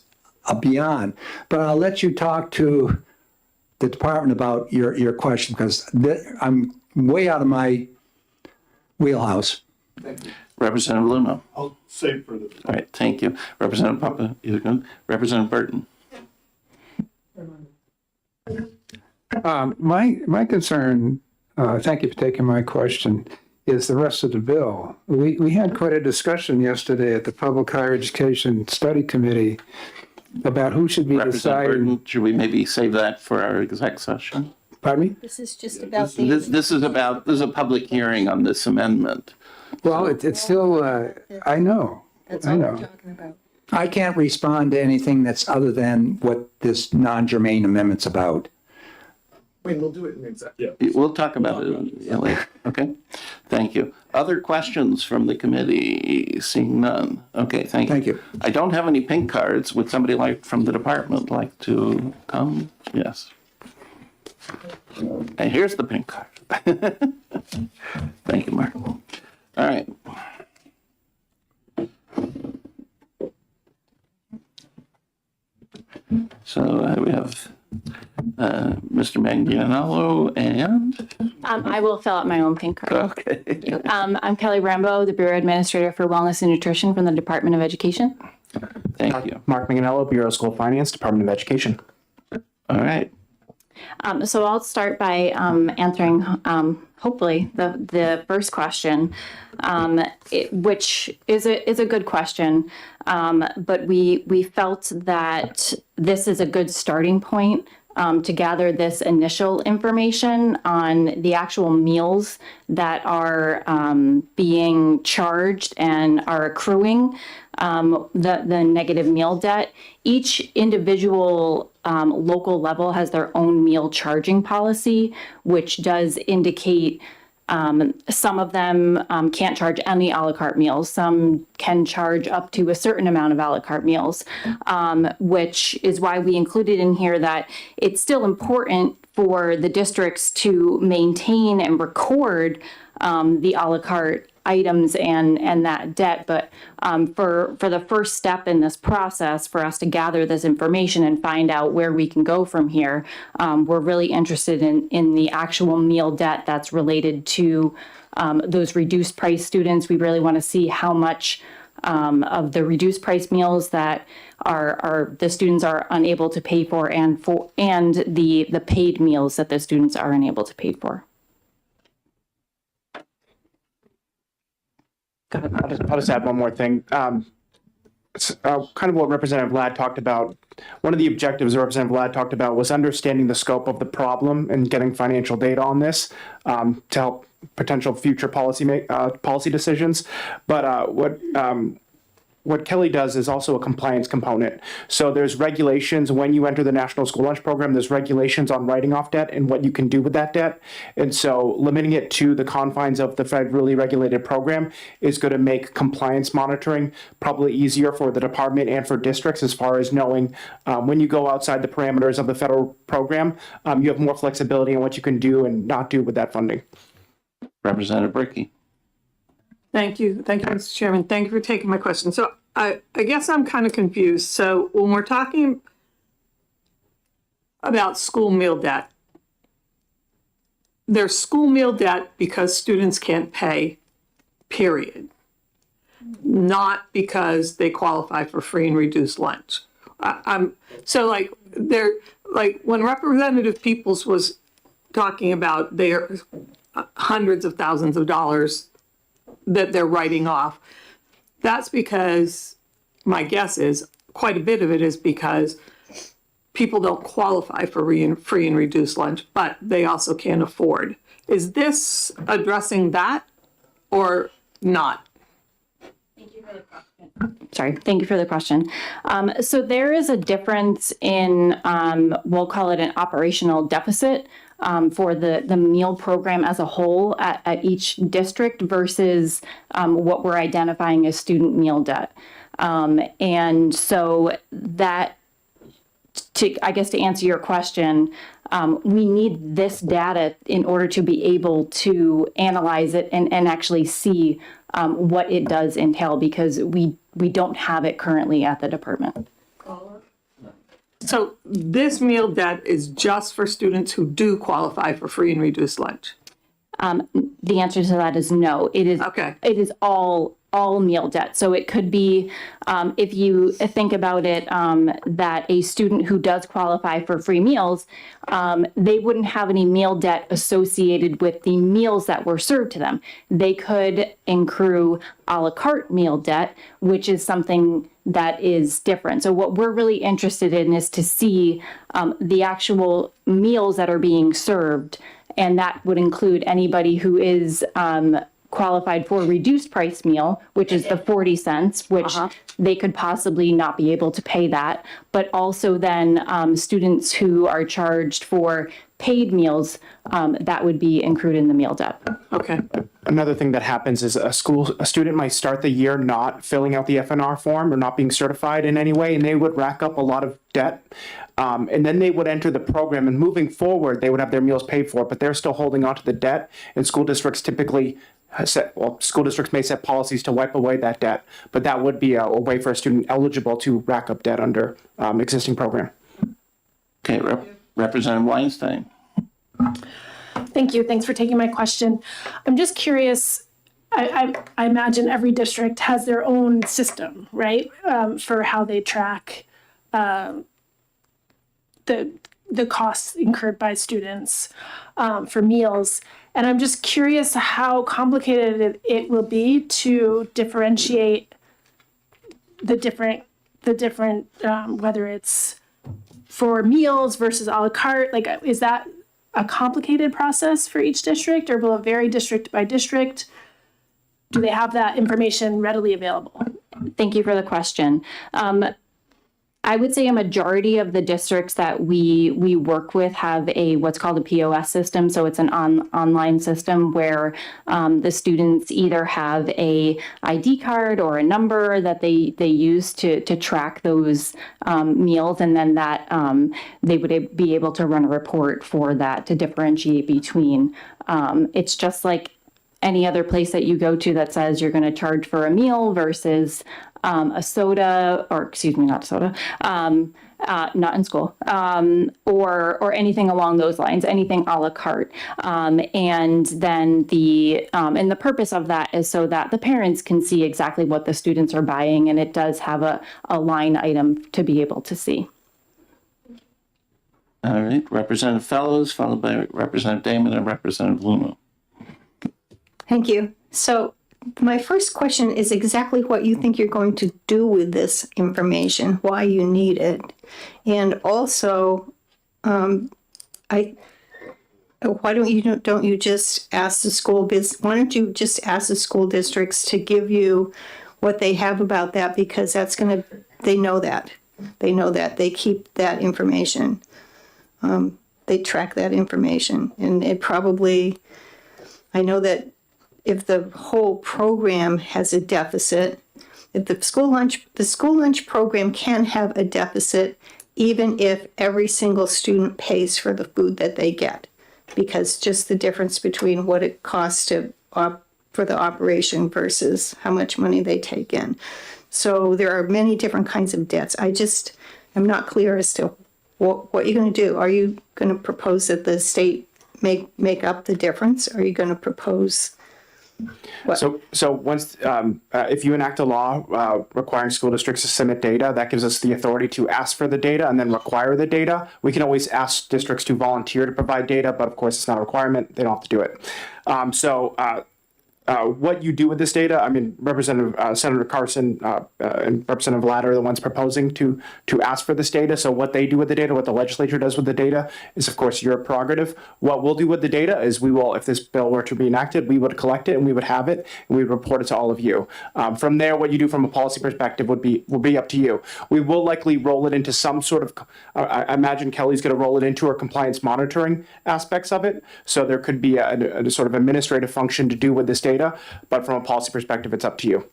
beyond. But I'll let you talk to the department about your question because I'm way out of my wheelhouse. Representative Luno. I'll save for the. All right, thank you. Representative Papa, Representative Burton. My concern, thank you for taking my question, is the rest of the bill. We had quite a discussion yesterday at the Public Higher Education Study Committee about who should be Representative deciding. Burton, should we maybe save that for our exec session? Pardon me? This is just about This is a public hearing on this amendment. Well, it's still, I know. I know. talking about. I can't respond to anything that's other than what this non-germane amendment's about. Wait, we'll do it in exec. Yeah. We'll talk about it later. Okay, thank you. Other questions from the committee? Seeing none. Okay, thank you. Thank you. I don't have any pink cards. Would somebody from the department like to come? Yes. And here's the pink card. Thank you, Mark. All right. So we have Mr. Manganiello and, I will fill out my own pink card. okay. I'm Kelly Rambo, the Bureau Administrator for Wellness and Nutrition from the Department of Education. Thank you. Mark Manganello, Bureau of School Finance, Department of Education. All right. So I'll start by answering, hopefully, the first question, which is a good question. But we felt that this is a good starting point to gather this initial information on the actual meals that are being charged and are accruing the negative meal debt. Each individual local level has their own meal charging policy, which does indicate some of them can't charge any a la carte meals. Some can charge up to a certain amount of a la carte meals, which is why we included in here that it's still important for the districts to maintain and record the a la carte items and that debt. But for the first step in this process, for us to gather this information and find out where we can go from here, we're really interested in the actual meal debt that's related to those reduced price students. We really want to see how much of the reduced price meals that are the students are unable to pay for, and the paid meals that the students are unable to pay for. I'll just add one more thing. Kind of what Representative Ladd talked about. One of the objectives Representative Ladd talked about was understanding the scope of the problem and getting financial data on this to help potential future policy decisions. But what Kelly does is also a compliance component. So there's regulations when you enter the National School Lunch Program, there's regulations on writing off debt and what you can do with that debt. And so limiting it to the confines of the federally regulated program is going to make compliance monitoring probably easier for the department and for districts as far as knowing when you go outside the parameters of the federal program, you have more flexibility on what you can do and not do with that funding. Representative Brickey. Thank you, Mr. Chairman. Thank you for taking my question. So I guess I'm kind of confused. So when we're talking about school meal debt, there's school meal debt because students can't pay, period. Not because they qualify for free and reduced lunch. So when Representative Peoples was talking about their hundreds of thousands of dollars that they're writing off, that's because, my guess is, quite a bit of it is because people don't qualify for free and reduced lunch, but they also can't afford. Is this addressing that or not? Sorry, thank you for the question. So there is a difference in, we'll call it an operational deficit for the meal program as a whole at each district versus what we're identifying as student meal debt. And so that, to answer your question, we need this data in order to be able to analyze it and actually see what it does entail, because we don't have it currently at the department. So this meal debt is just for students who do qualify for free and reduced lunch? The answer to that is no. It is. Okay. It is all meal debt. So it could be, if you think about it, that a student who does qualify for free meals, they wouldn't have any meal debt associated with the meals that were served to them. They could accrue a la carte meal debt, which is something that is different. So what we're really interested in is to see the actual meals that are being served, and that would include anybody who is qualified for a reduced price meal, which is the 40 cents, which they could possibly not be able to pay that, but also then students who are charged for paid meals, that would be included in the meal debt. Okay. Another thing that happens is a student might start the year not filling out the FNR form or not being certified in any way, and they would rack up a lot of debt. And then they would enter the program, and moving forward, they would have their meals paid for, but they're still holding on to the debt. And school districts typically school districts may set policies to wipe away that debt, but that would be a way for a student eligible to rack up debt under existing program. Okay, Representative Weinstein. Thank you. Thanks for taking my question. I'm just curious. I imagine every district has their own system, right, for how they track the costs incurred by students for meals. And I'm just curious how complicated it will be to differentiate the different whether it's for meals versus a la carte. Like, is that a complicated process for each district, or will it vary district by district? Do they have that information readily available? Thank you for the question. I would say a majority of the districts that we work with have what's called a POS system. So it's an online system where the students either have a ID card or a number that they use to track those meals, and then that they would be able to run a report for that to differentiate between. It's just like any other place that you go to that says you're going to charge for a meal versus a soda, or excuse me, not soda, not in school, or anything along those lines, anything a la carte. And then and the purpose of that is so that the parents can see exactly what the students are buying, and it does have a line item to be able to see. All right, Representative Fellows, followed by Representative Damon and Representative Luno. Thank you. So my first question is exactly what you think you're going to do with this information, why you need it. And also, why don't you just ask the why don't you just ask the school districts to give you what they have about that, because they know that. They keep that information. They track that information, and it probably, I know that if the whole program has a deficit, if the school lunch program can have a deficit, even if every single student pays for the food that they get, because just the difference between what it costs for the operation versus how much money they take in. So there are many different kinds of debts. I just am not clear as to what you're going to do. Are you going to propose that the state make up the difference? Are you going to propose? So once, if you enact a law requiring school districts to submit data, that gives us the authority to ask for the data and then require the data. We can always ask districts to volunteer to provide data, but of course it's not a requirement. They don't have to do it. What you do with this data, I mean, Senator Carson and Representative Ladd are the ones proposing to ask for this data. So what they do with the data, what the legislature does with the data is, of course, your prerogative. What we'll do with the data is we will, if this bill were to be enacted, we would collect it and we would have it and we would report it to all of you. From there, what you do from a policy perspective will be up to you. We will likely roll it into some sort of, I imagine Kelly's going to roll it into our compliance monitoring aspects of it. So there could be a sort of administrative function to do with this data. But from a policy perspective, it's up to you.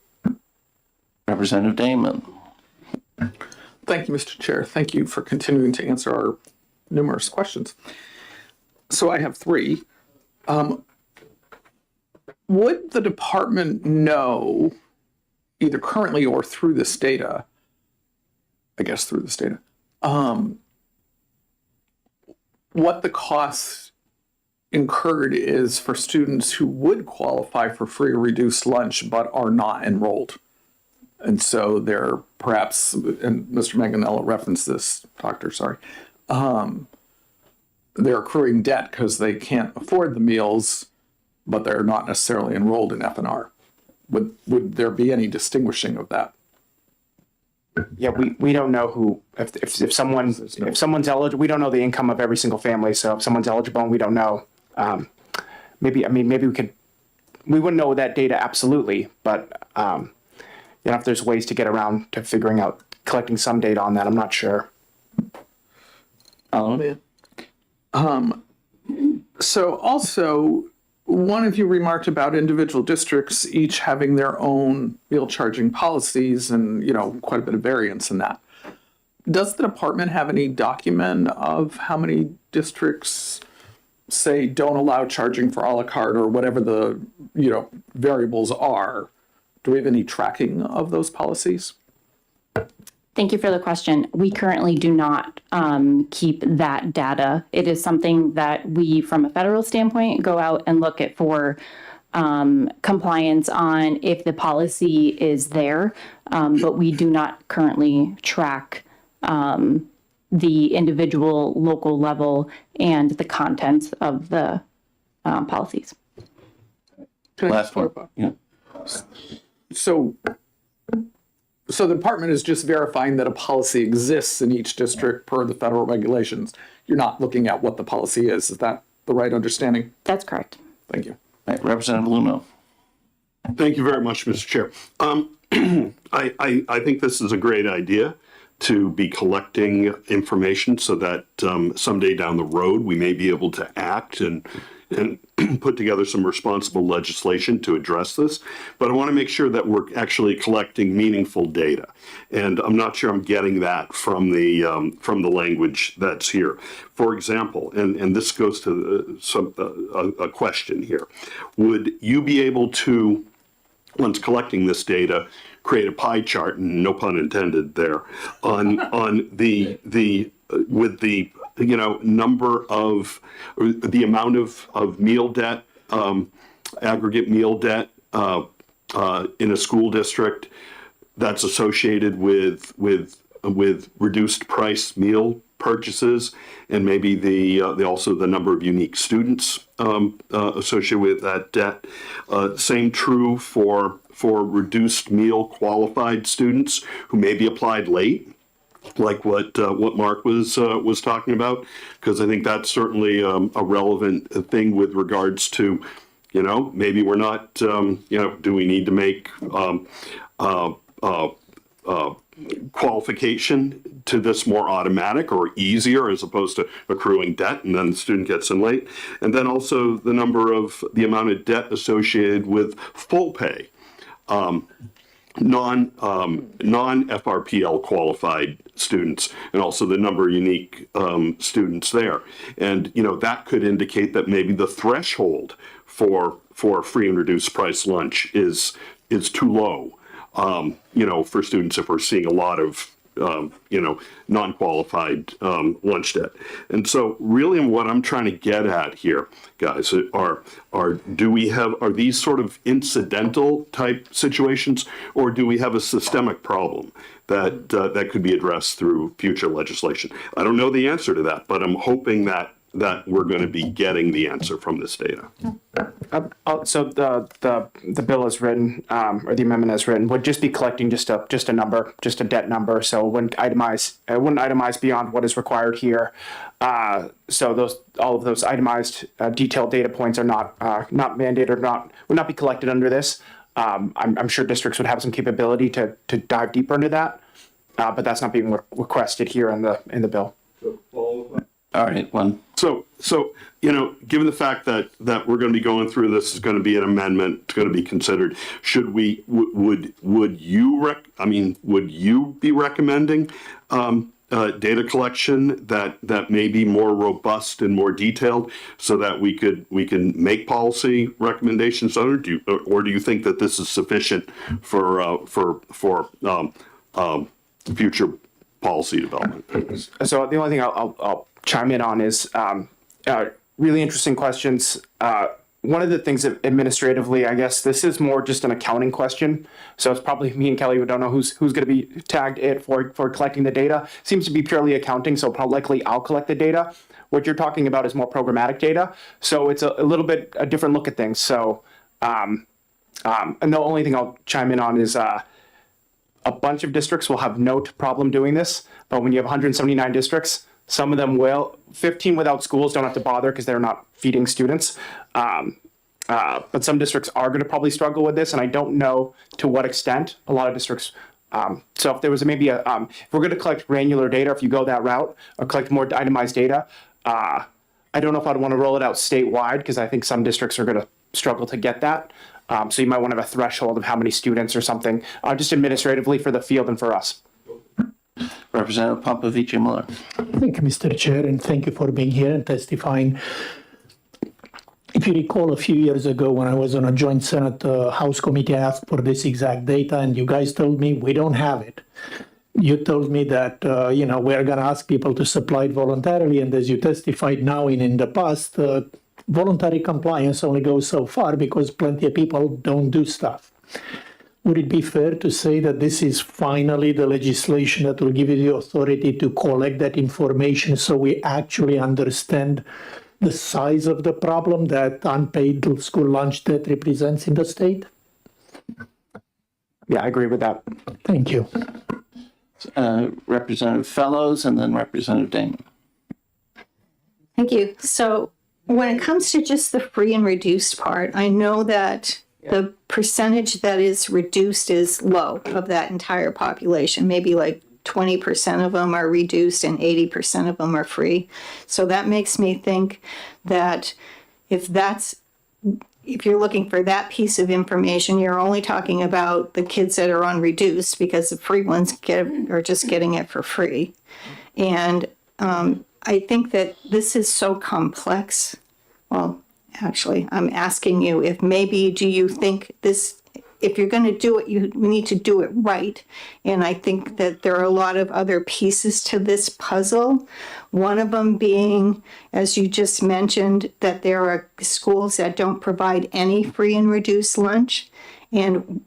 Representative Damon. Thank you, Mr. Chair. Thank you for continuing to answer our numerous questions. So I have three. Would the department know, either currently or through this data, what the cost incurred is for students who would qualify for free or reduced lunch but are not enrolled? And so they're perhaps, and Mr. Manganello referenced this, they're accruing debt because they can't afford the meals, but they're not necessarily enrolled in FNR. Would there be any distinguishing of that? Yeah, we don't know who, if someone's eligible, we don't know the income of every single family. So if someone's eligible and we don't know, maybe we wouldn't know that data absolutely, but if there's ways to get around to figuring out, collecting some data on that, I'm not sure. So also, one of you remarked about individual districts each having their own meal charging policies and, quite a bit of variance in that. Does the department have any document of how many districts, say, don't allow charging for a la carte or whatever the, variables are? Do we have any tracking of those policies? Thank you for the question. We currently do not keep that data. It is something that we, from a federal standpoint, go out and look at for compliance on if the policy is there, but we do not currently track the individual local level and the contents of the policies. Last one. Yeah. So the department is just verifying that a policy exists in each district per the federal regulations. You're not looking at what the policy is. Is that the right understanding? That's correct. Thank you. Right, Representative Luno. Thank you very much, Mr. Chair. I think this is a great idea to be collecting information so that someday down the road we may be able to act and and put together some responsible legislation to address this. But I want to make sure that we're actually collecting meaningful data. And I'm not sure I'm getting that from the language that's here. For example, and this goes to a question here, would you be able to, once collecting this data, create a pie chart, and no pun intended there, on with the number of, or the amount of meal debt, aggregate meal debt in a school district that's associated with reduced price meal purchases, and maybe also the number of unique students associated with that debt. Same true for reduced meal qualified students who maybe applied late, like what Mark was talking about, because I think that's certainly a relevant thing with regards to, maybe we're not, do we need to make qualification to this more automatic or easier as opposed to accruing debt and then the student gets in late, and then also the amount of debt associated with full pay. Non-FRPL qualified students, and also the number of unique students there. And, that could indicate that maybe the threshold for free and reduced price lunch is too low, for students if we're seeing a lot of non-qualified lunch debt. And so really what I'm trying to get at here, guys, are these sort of incidental type situations, or do we have a systemic problem that could be addressed through future legislation? I don't know the answer to that, but I'm hoping that we're going to be getting the answer from this data. So the bill is written, or the amendment is written, would just be collecting just a number, just a debt number. So it wouldn't itemize beyond what is required here. So all of those itemized detailed data points are not mandated, would not be collected under this. I'm sure districts would have some capability to dive deeper into that, but that's not being requested here in the bill. All right, one. So given the fact that we're going to be going through this, is going to be an amendment, it's going to be considered, should we, would you be recommending data collection that may be more robust and more detailed, so that we can make policy recommendations on it? Or do you think that this is sufficient for future policy development? So the only thing I'll chime in on is really interesting questions. One of the things that administratively, I guess this is more just an accounting question. So it's probably me and Kelly who don't know who's going to be tagged it for collecting the data. Seems to be purely accounting, so probably likely I'll collect the data. What you're talking about is more programmatic data. So it's a little bit a different look at things. So and the only thing I'll chime in on is a bunch of districts will have no problem doing this, but when you have 179 districts, some of them will. 15 without schools don't have to bother because they're not feeding students. But some districts are going to probably struggle with this, and I don't know to what extent. A lot of districts. So if there was maybe if we're going to collect granular data, if you go that route, or collect more itemized data, I don't know if I'd want to roll it out statewide, because I think some districts are going to struggle to get that. So you might want to have a threshold of how many students or something, just administratively for the field and for us. Representative Popovici-Miller. Thank you, Mr. Chair, and thank you for being here and testifying. If you recall, a few years ago when I was on a joint Senate House committee, I asked for this exact data, and you guys told me we don't have it. You told me that, we're going to ask people to supply it voluntarily, and as you testified now and in the past, voluntary compliance only goes so far because plenty of people don't do stuff. Would it be fair to say that this is finally the legislation that will give you the authority to collect that information, so we actually understand the size of the problem that unpaid school lunch debt represents in the state? Yeah, I agree with that. Thank you. Representative Fellows, and then Representative Damon. Thank you. So when it comes to just the free and reduced part, I know that the percentage that is reduced is low of that entire population. Maybe like 20% of them are reduced and 80% of them are free. So that makes me think that if you're looking for that piece of information, you're only talking about the kids that are on reduced, because the free ones are just getting it for free. And I think that this is so complex. Well, actually, I'm asking you if maybe, do you think this, if you're going to do it, you need to do it right. And I think that there are a lot of other pieces to this puzzle. One of them being, as you just mentioned, that there are schools that don't provide any free and reduced lunch. And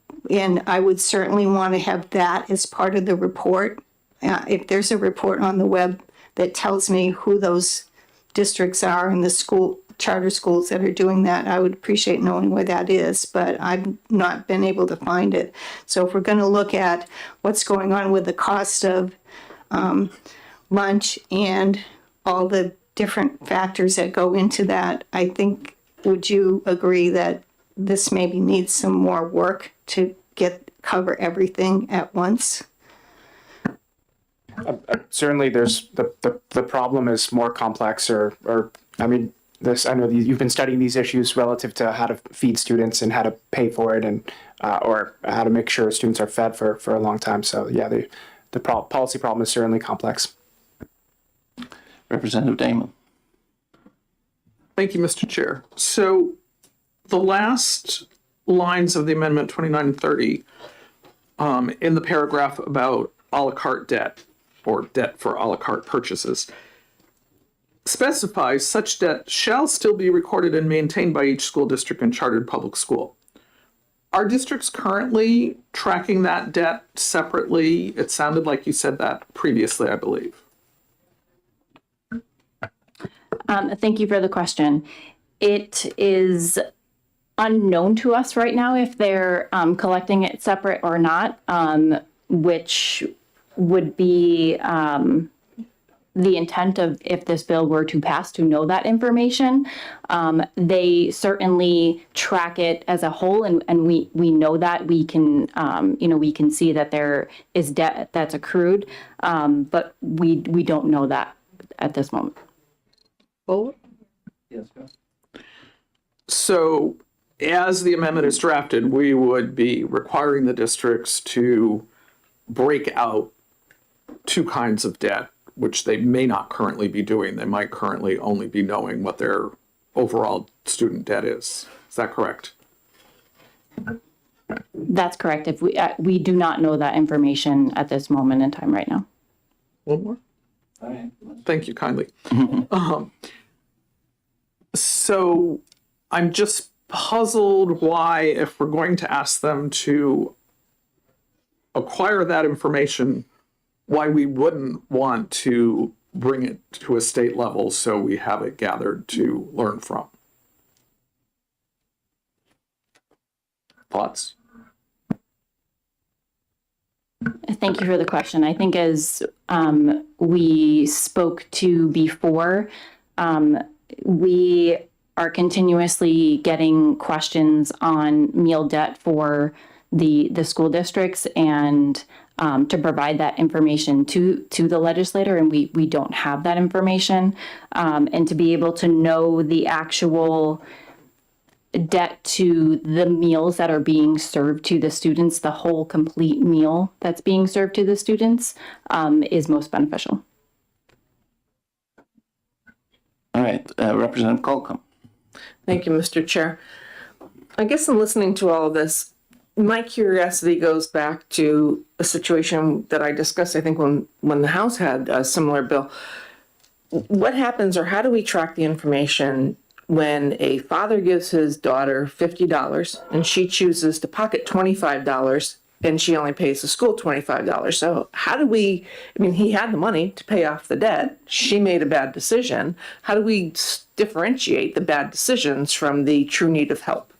I would certainly want to have that as part of the report. If there's a report on the web that tells me who those districts are in the charter schools that are doing that, I would appreciate knowing where that is, but I've not been able to find it. So if we're going to look at what's going on with the cost of lunch and all the different factors that go into that, I think, would you agree that this maybe needs some more work to cover everything at once? Certainly, there's the problem is more complex, or I mean, this, I know you've been studying these issues relative to how to feed students and how to pay for it, and or how to make sure students are fed for a long time. So yeah, the policy problem is certainly complex. Representative Damon. Thank you, Mr. Chair. So the last lines of the amendment 29 and 30, in the paragraph about a la carte debt, or debt for a la carte purchases, specifies such debt shall still be recorded and maintained by each school district and chartered public school. Are districts currently tracking that debt separately? It sounded like you said that previously, I believe. Thank you for the question. It is unknown to us right now if they're collecting it separate or not, which would be the intent of, if this bill were to pass, to know that information. They certainly track it as a whole, and we know that. We can we can see that there is debt that's accrued, but we don't know that at this moment. So as the amendment is drafted, we would be requiring the districts to break out two kinds of debt, which they may not currently be doing. They might currently only be knowing what their overall student debt is. Is that correct? That's correct. If we do not know that information at this moment in time right now. One more? All right. Thank you kindly. So I'm just puzzled why, if we're going to ask them to acquire that information, why we wouldn't want to bring it to a state level so we have it gathered to learn from. Thoughts? Thank you for the question. I think, as we spoke to before, we are continuously getting questions on meal debt for the school districts, and to provide that information to the legislator, and we don't have that information, and to be able to know the actual debt to the meals that are being served to the students, the whole complete meal that's being served to the students, is most beneficial. All right, Representative Colcom. Thank you, Mr. Chair. I guess in listening to all of this, my curiosity goes back to a situation that I discussed, I think, when the House had a similar bill. What happens, or how do we track the information when a father gives his daughter $50 and she chooses to pocket $25 and she only pays the school $25? So how do we, I mean, he had the money to pay off the debt. She made a bad decision. How do we differentiate the bad decisions from the true need of help?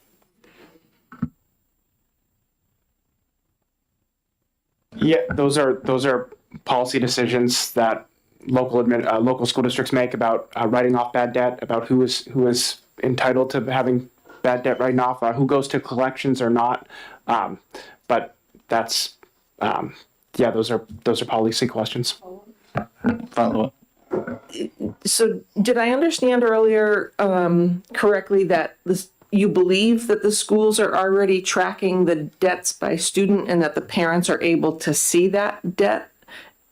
Yeah, those are policy decisions that local school districts make about writing off bad debt, about who is entitled to having bad debt written off, who goes to collections or not. But that's those are policy questions. Follow up. So did I understand earlier correctly that you believe that the schools are already tracking the debts by student and that the parents are able to see that debt?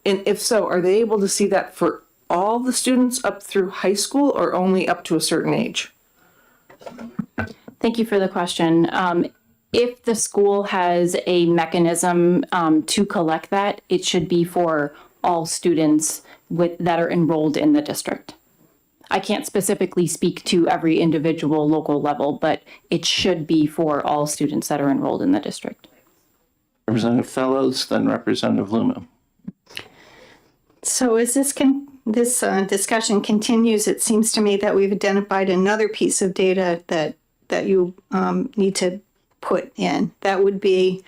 And if so, are they able to see that for all the students up through high school or only up to a certain age? Thank you for the question. If the school has a mechanism to collect that, it should be for all students that are enrolled in the district. I can't specifically speak to every individual local level, but it should be for all students that are enrolled in the district. Representative Fellows, then Representative Luma. So as this discussion continues, it seems to me that we've identified another piece of data that you need to put in. That would be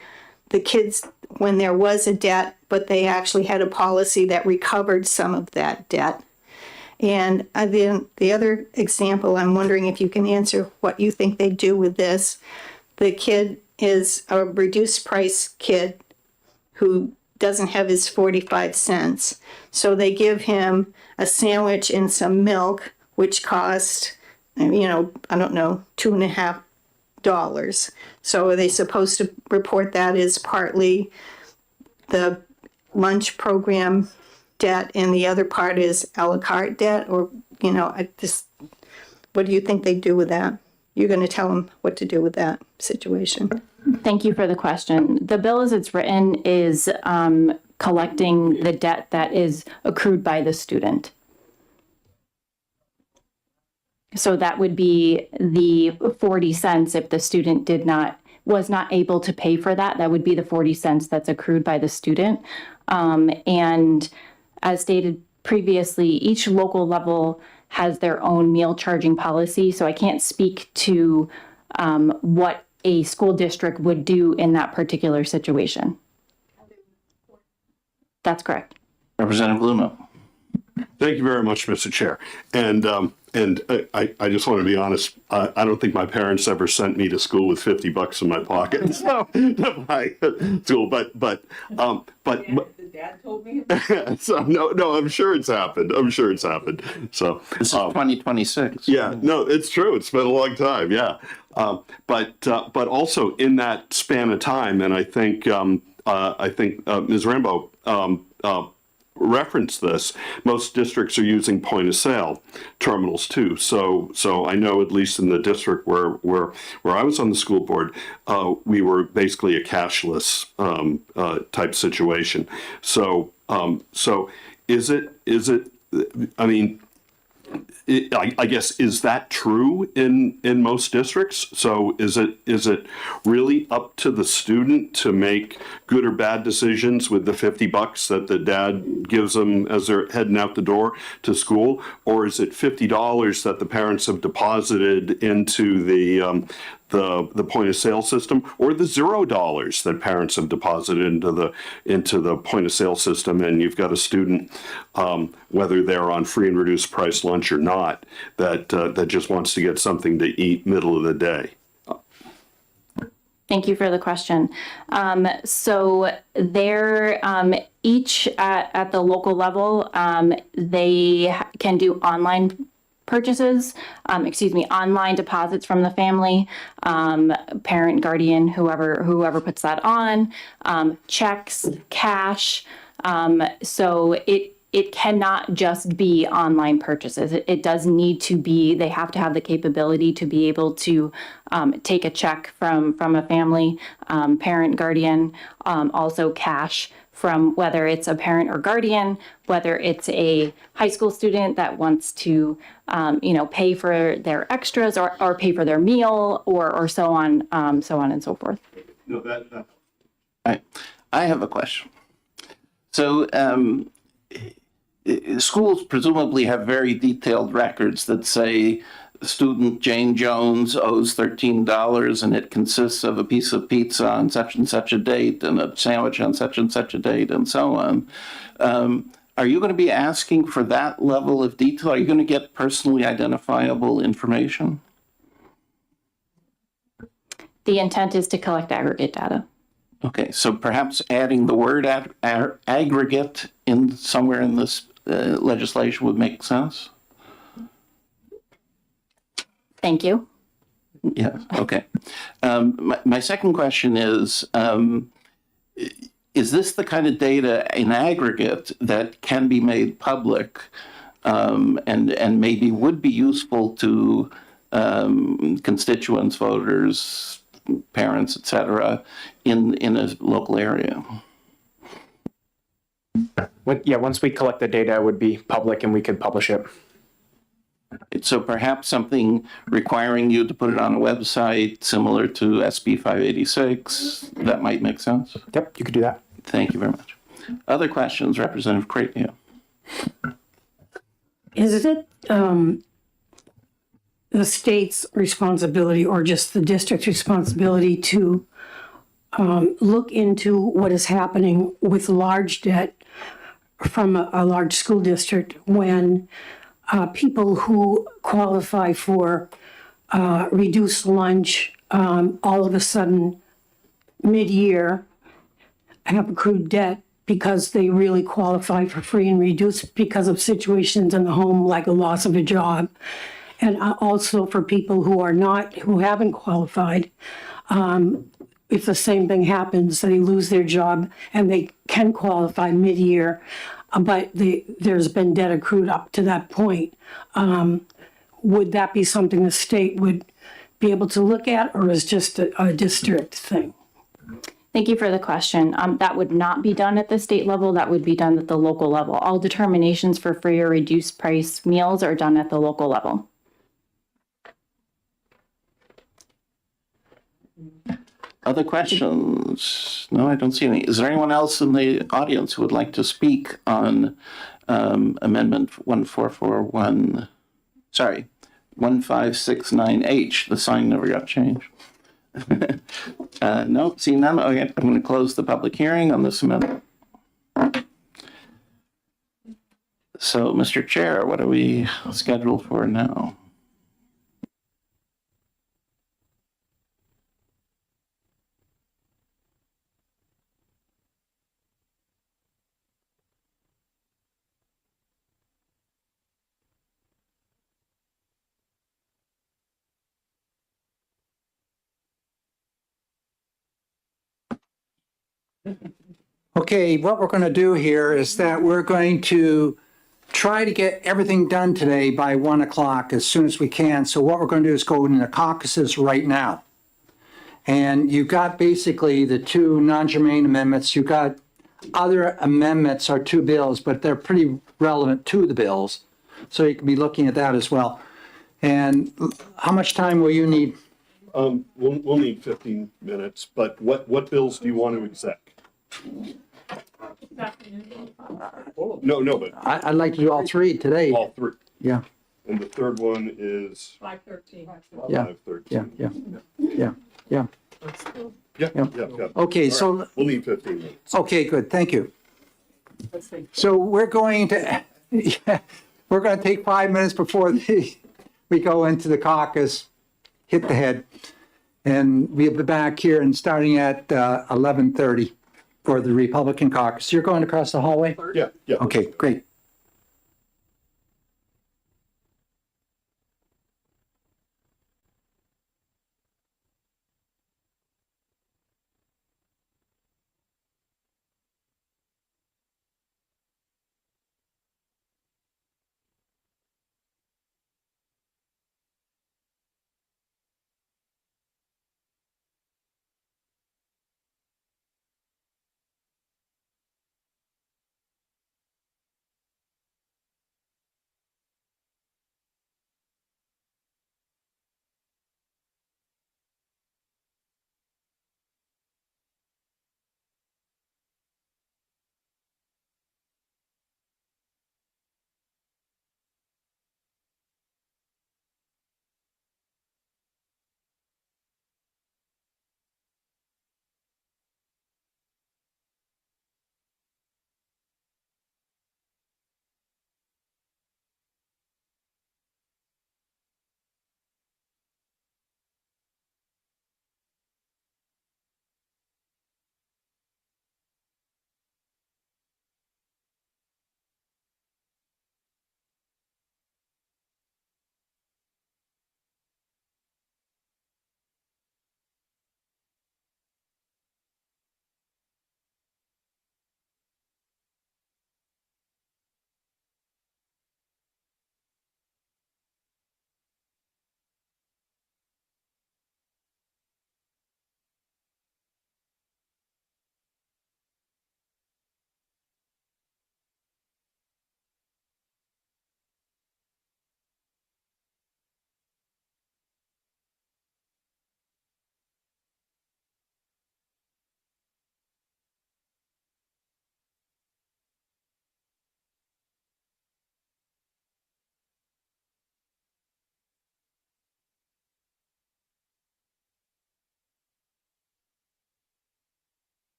the kids when there was a debt, but they actually had a policy that recovered some of that debt. And then the other example, I'm wondering if you can answer what you think they do with this. The kid is a reduced price kid who doesn't have his 45 cents. So they give him a sandwich and some milk, which cost, I don't know, $2.50. So are they supposed to report that as partly the lunch program debt and the other part is a la carte debt? Or, what do you think they do with that? You're going to tell them what to do with that situation. Thank you for the question. The bill as it's written is collecting the debt that is accrued by the student. So that would be the 40 cents if the student was not able to pay for that. That would be the 40 cents that's accrued by the student. And as stated previously, each local level has their own meal charging policy. So I can't speak to what a school district would do in that particular situation. That's correct. Representative Luma. Thank you very much, Mr. Chair. And I just want to be honest. I don't think my parents ever sent me to school with $50 in my pocket. So, school, but Dad told me. so no, I'm sure it's happened. So This is 2026. yeah, no, it's true. It's been a long time. Yeah, but also in that span of time, and I think Ms. Rambo referenced this. Most districts are using point of sale terminals too. So I know at least in the district where I was on the school board, we were basically a cashless type situation. So is it? I mean, I guess, is that true in most districts? So is it really up to the student to make good or bad decisions with the $50 that the dad gives them as they're heading out the door to school, or is it $50 that the parents have deposited into the point of sale system, or the $0 that parents have deposited into the point of sale system, and you've got a student, whether they're on free and reduced price lunch or not, that just wants to get something to eat middle of the day? Thank you for the question. So they're each at the local level, they can do online purchases, online deposits from the family, parent, guardian, whoever puts that on, checks, cash. So it cannot just be online purchases. It does need to be, they have to have the capability to be able to take a check from a family, parent, guardian, also cash from whether it's a parent or guardian, whether it's a high school student that wants to, pay for their extras or pay for their meal or so on and so forth. No, that. I have a question. So schools presumably have very detailed records that say student Jane Jones owes $13 and it consists of a piece of pizza on such and such a date and a sandwich on such and such a date and so on. Are you going to be asking for that level of detail? Are you going to get personally identifiable information? The intent is to collect aggregate data. Okay, so perhaps adding the word aggregate in somewhere in this legislation would make sense? Thank you. Yes, okay. My second question is this the kind of data in aggregate that can be made public and maybe would be useful to constituents, voters, parents, et cetera, in a local area? Once we collect the data, it would be public and we could publish it. So perhaps something requiring you to put it on a website similar to SB 586, that might make sense? Yep, you could do that. Thank you very much. Other questions, Representative Creighton? Is it the state's responsibility or just the district's responsibility to look into what is happening with large debt from a large school district when people who qualify for reduced lunch all of a sudden mid-year have accrued debt because they really qualify for free and reduced because of situations in the home like a loss of a job, and also for people who haven't qualified. If the same thing happens, they lose their job and they can qualify mid-year, but there's been debt accrued up to that point. Would that be something the state would be able to look at, or is just a district thing? Thank you for the question. That would not be done at the state level. That would be done at the local level. All determinations for free or reduced price meals are done at the local level. Other questions? No, I don't see any. Is there anyone else in the audience who would like to speak on Amendment 1441? Sorry, 1569H. The sign never got changed. No, seeing none. Okay, I'm going to close the public hearing on this amendment. So, Mr. Chair, what are we scheduled for now? Okay, what we're going to do here is that we're going to try to get everything done today by 1 o'clock as soon as we can. So what we're going to do is go into the caucuses right now. And you've got basically the two non-germane amendments. You've got other amendments or two bills, but they're pretty relevant to the bills. So you can be looking at that as well. And how much time will you need? We'll need 15 minutes, but what bills do you want to exec? No, but I'd like to do all three today. all three. Yeah, And the third one is 513. yeah, 513. yeah. Yeah. Okay, All so, right, we'll need 15 minutes. okay, good, thank you. So we're going to, we're going to take 5 minutes before we go into the caucus, hit the head, and we'll be back here and starting at 11:30 for the Republican caucus. You're going across the hallway? Yeah. Okay, great.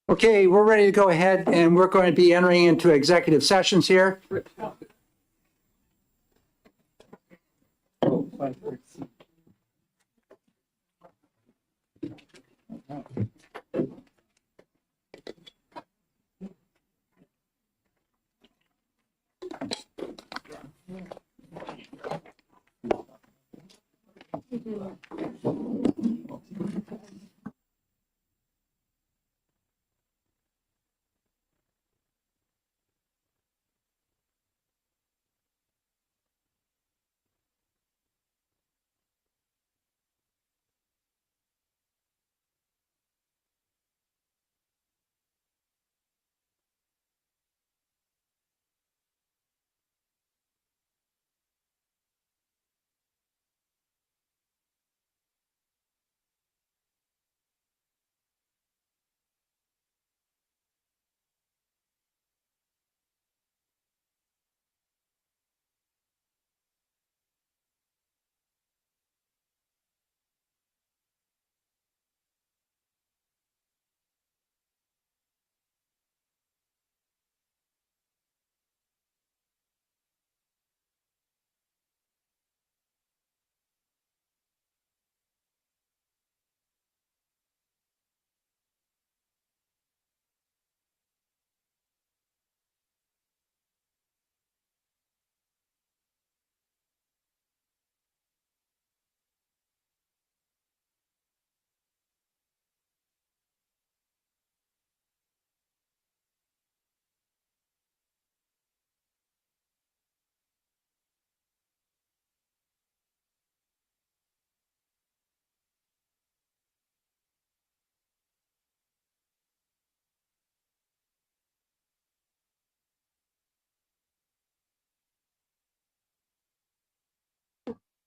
Okay, we're ready to go ahead, and we're going to be entering into executive sessions here.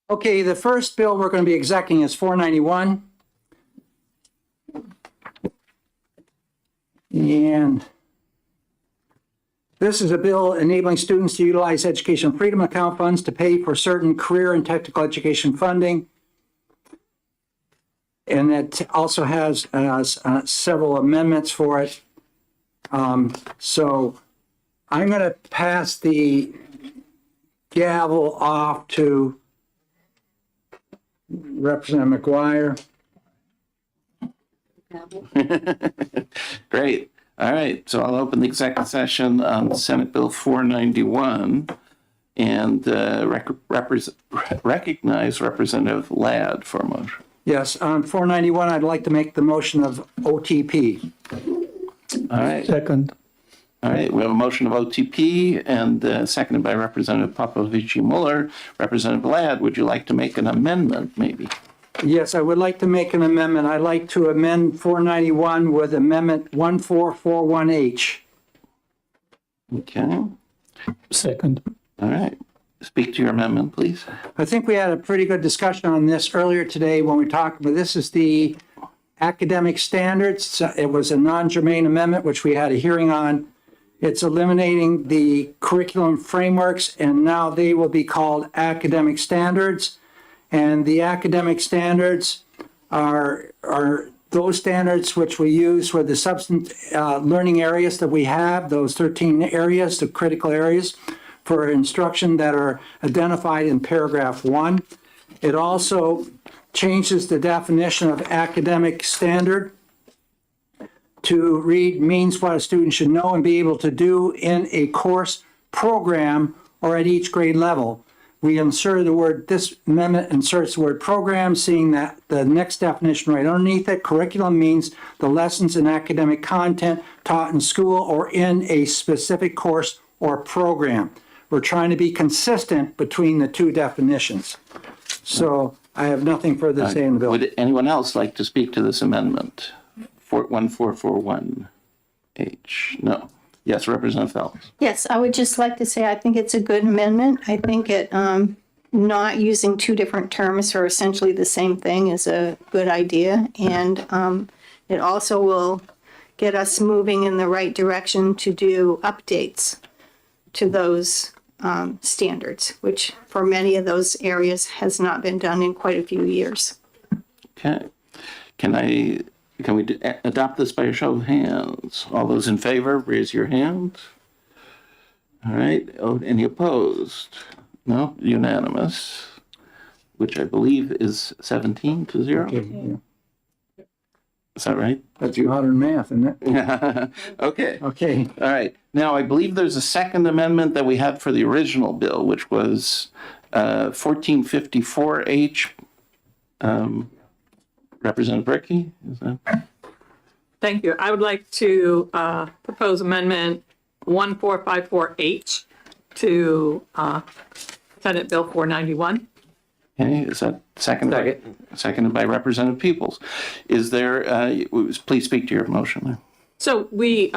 Okay, the first bill we're going to be executing is 491. And this is a bill enabling students to utilize education freedom account funds to pay for certain career and technical education funding. And it also has several amendments for it. So I'm going to pass the gavel off to Representative McGuire. Great. All right. So I'll open the executive session on Senate Bill 491 and recognize Representative Ladd for a motion. Yes, on 491, I'd like to make the motion of OTP. All right. Second. All right. We have a motion of OTP and seconded by Representative Popovici-Muller. Representative Ladd, would you like to make an amendment, maybe? Yes, I would like to make an amendment. I'd like to amend 491 with Amendment 1441H. Okay. Second. All right. Speak to your amendment, please. I think we had a pretty good discussion on this earlier today when we talked about this is the academic standards. It was a non-germane amendment, which we had a hearing on. It's eliminating the curriculum frameworks, and now they will be called academic standards. And the academic standards are those standards which we use for the substance learning areas that we have, those 13 areas, the critical areas for instruction that are identified in paragraph 1. It also changes the definition of academic standard to read means what a student should know and be able to do in a course program or at each grade level. We insert the word, this amendment inserts the word program, seeing that the next definition right underneath it, curriculum means the lessons and academic content taught in school or in a specific course or program. We're trying to be consistent between the two definitions. So I have nothing further to say in the bill. Would anyone else like to speak to this amendment? 1441H. No. Yes, Representative Phelps. Yes, I would just like to say I think it's a good amendment. I think it not using two different terms for essentially the same thing is a good idea. And it also will get us moving in the right direction to do updates to those standards, which for many of those areas has not been done in quite a few years. Okay. Can I Can we adopt this by a show of hands? All those in favor, raise your hand. All right. Oh, any opposed? No, unanimous, which I believe is 17-0. Okay, Is that right? that's modern math, isn't it? Okay. Okay, All right. Now, I believe there's a second amendment that we had for the original bill, which was 1454H. Representative Bricky, is that? Thank you. I would like to propose amendment 1454H to Senate Bill 491. Okay, is that seconded? Seconded by Representative Peoples. Is there, please speak to your motion. So we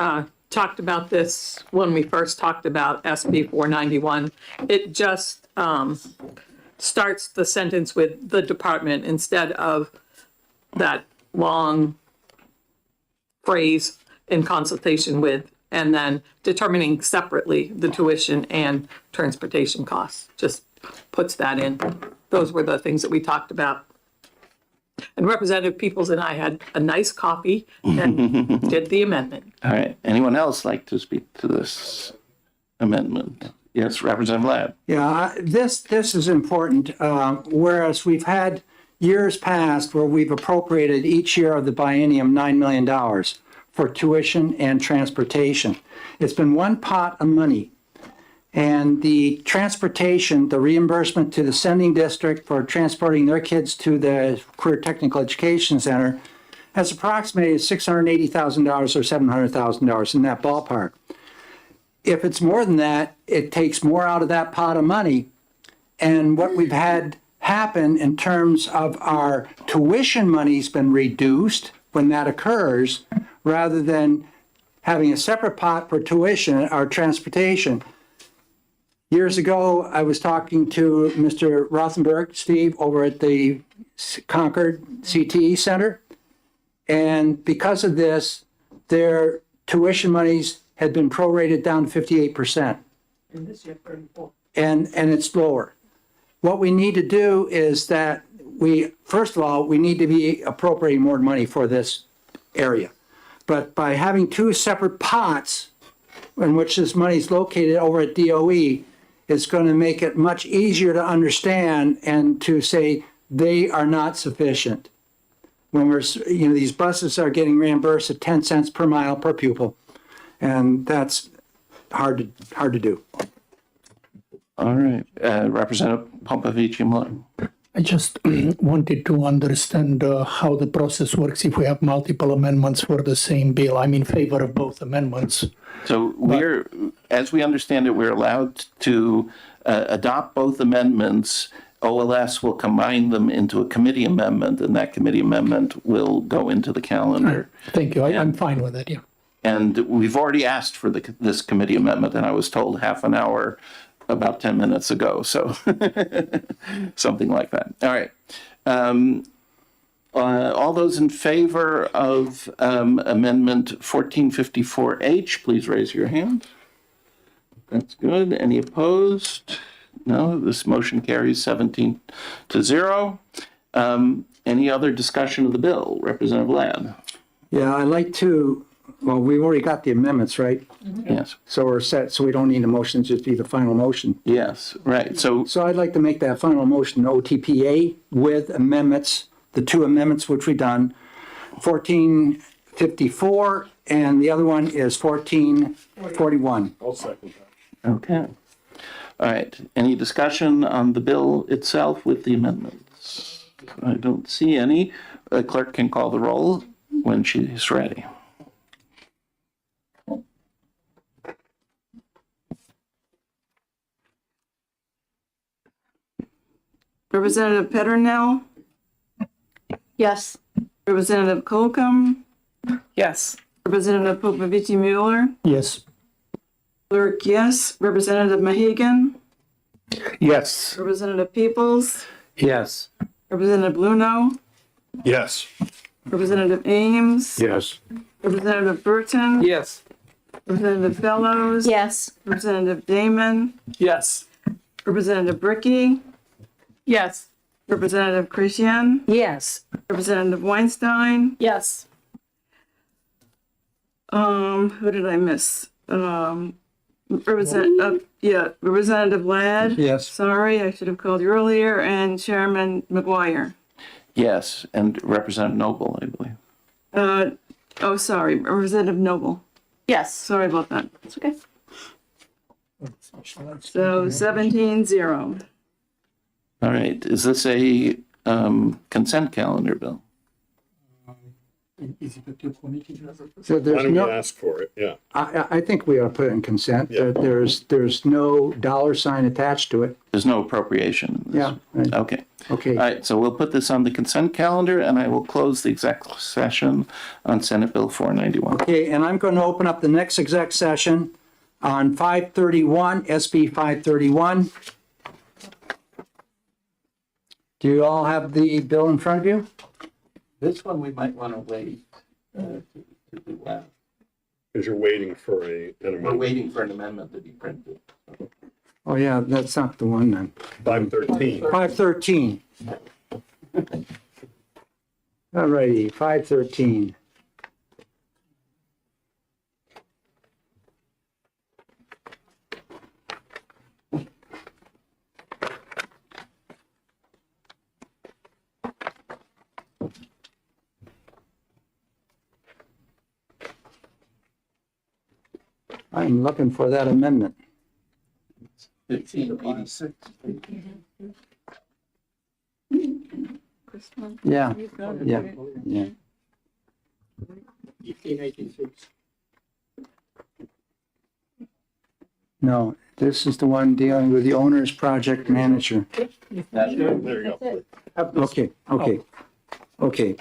talked about this when we first talked about SB 491. It just starts the sentence with the department instead of that long phrase in consultation with, and then determining separately the tuition and transportation costs. Just puts that in. Those were the things that we talked about. And Representative Peoples and I had a nice coffee and did the amendment. All right. Anyone else like to speak to this amendment? Yes, Representative Ladd. yeah, this is important, whereas we've had years past where we've appropriated each year of the biennium $9 million for tuition and transportation. It's been one pot of money. And the transportation, the reimbursement to the sending district for transporting their kids to the Career Technical Education Center has approximated $680,000 or $700,000 in that ballpark. If it's more than that, it takes more out of that pot of money. And what we've had happen in terms of our tuition money's been reduced when that occurs, rather than having a separate pot for tuition or transportation. Years ago, I was talking to Mr. Rothenberg, Steve, over at the Concord CTE Center. And because of this, their tuition monies had been prorated down to 58%. And this year, 34. And it's lower. What we need to do is that first of all, we need to be appropriating more money for this area. But by having two separate pots in which this money is located over at DOE, it's going to make it much easier to understand and to say they are not sufficient. When these buses are getting reimbursed at 10 cents per mile per pupil, and that's hard to do. All right. Representative Popovici-Miller. I just wanted to understand how the process works if we have multiple amendments for the same bill. I'm in favor of both amendments. So as we understand it, we're allowed to adopt both amendments. OLS will combine them into a committee amendment, and that committee amendment will go into the calendar. Thank you. I'm fine with that, yeah. And we've already asked for this committee amendment, and I was told half an hour about 10 minutes ago, so something like that. All right. All those in favor of Amendment 1454H, please raise your hand. That's good. Any opposed? No, this motion carries 17-0. Any other discussion of the bill? Representative Ladd. Yeah, I'd like to, well, we've already got the amendments, right? Yes. So we're set, so we don't need a motion, just be the final motion. Yes, right. So I'd like to make that final motion, OTPA, with amendments, the two amendments which we've done, 1454, and the other one is 1441. okay. All right. Any discussion on the bill itself with the amendments? I don't see any. The clerk can call the roll when she's ready. Representative Petronell, Yes. Representative Colcom, Yes. Representative Popovici-Mueller, Yes. Clerk, yes. Representative Mahagan, Yes. Representative Peoples, Yes. Representative Bluno, Yes. Representative Ames, Yes. Representative Burton, Yes. Representative Fellows, Yes. Representative Damon, Yes. Representative Bricky, Yes. Representative Christian, Yes. Representative Weinstein, Yes. Who did I miss? Representative Ladd. Yes. Sorry, I should have called you earlier, and Chairman McGuire. Yes, and Representative Noble, I believe. Sorry, Representative Noble. Yes. Sorry about that. It's okay. So 17-0. All right, is this a consent calendar, Bill? So Why there's don't we no, ask for it? Yeah. I think we ought to put it in consent. Yeah. There's no dollar sign attached to it. There's no appropriation in this? Yeah. Right. Okay. Okay. All right, so we'll put this on the consent calendar, and I will close the exec session on Senate Bill 491. Okay, and I'm going to open up the next exec session on 531, SB 531. Do you all have the bill in front of you? This one we might want to wait to do that. Because you're waiting for an We're amendment. waiting for an amendment to be printed. Oh, yeah, that's not the one then. 513. 513. All righty, 513. I'm looking for that amendment. 1586. Yeah, yeah, yeah. 1586. No, this is the one dealing with the owner's project manager. There you go. Okay, okay, okay.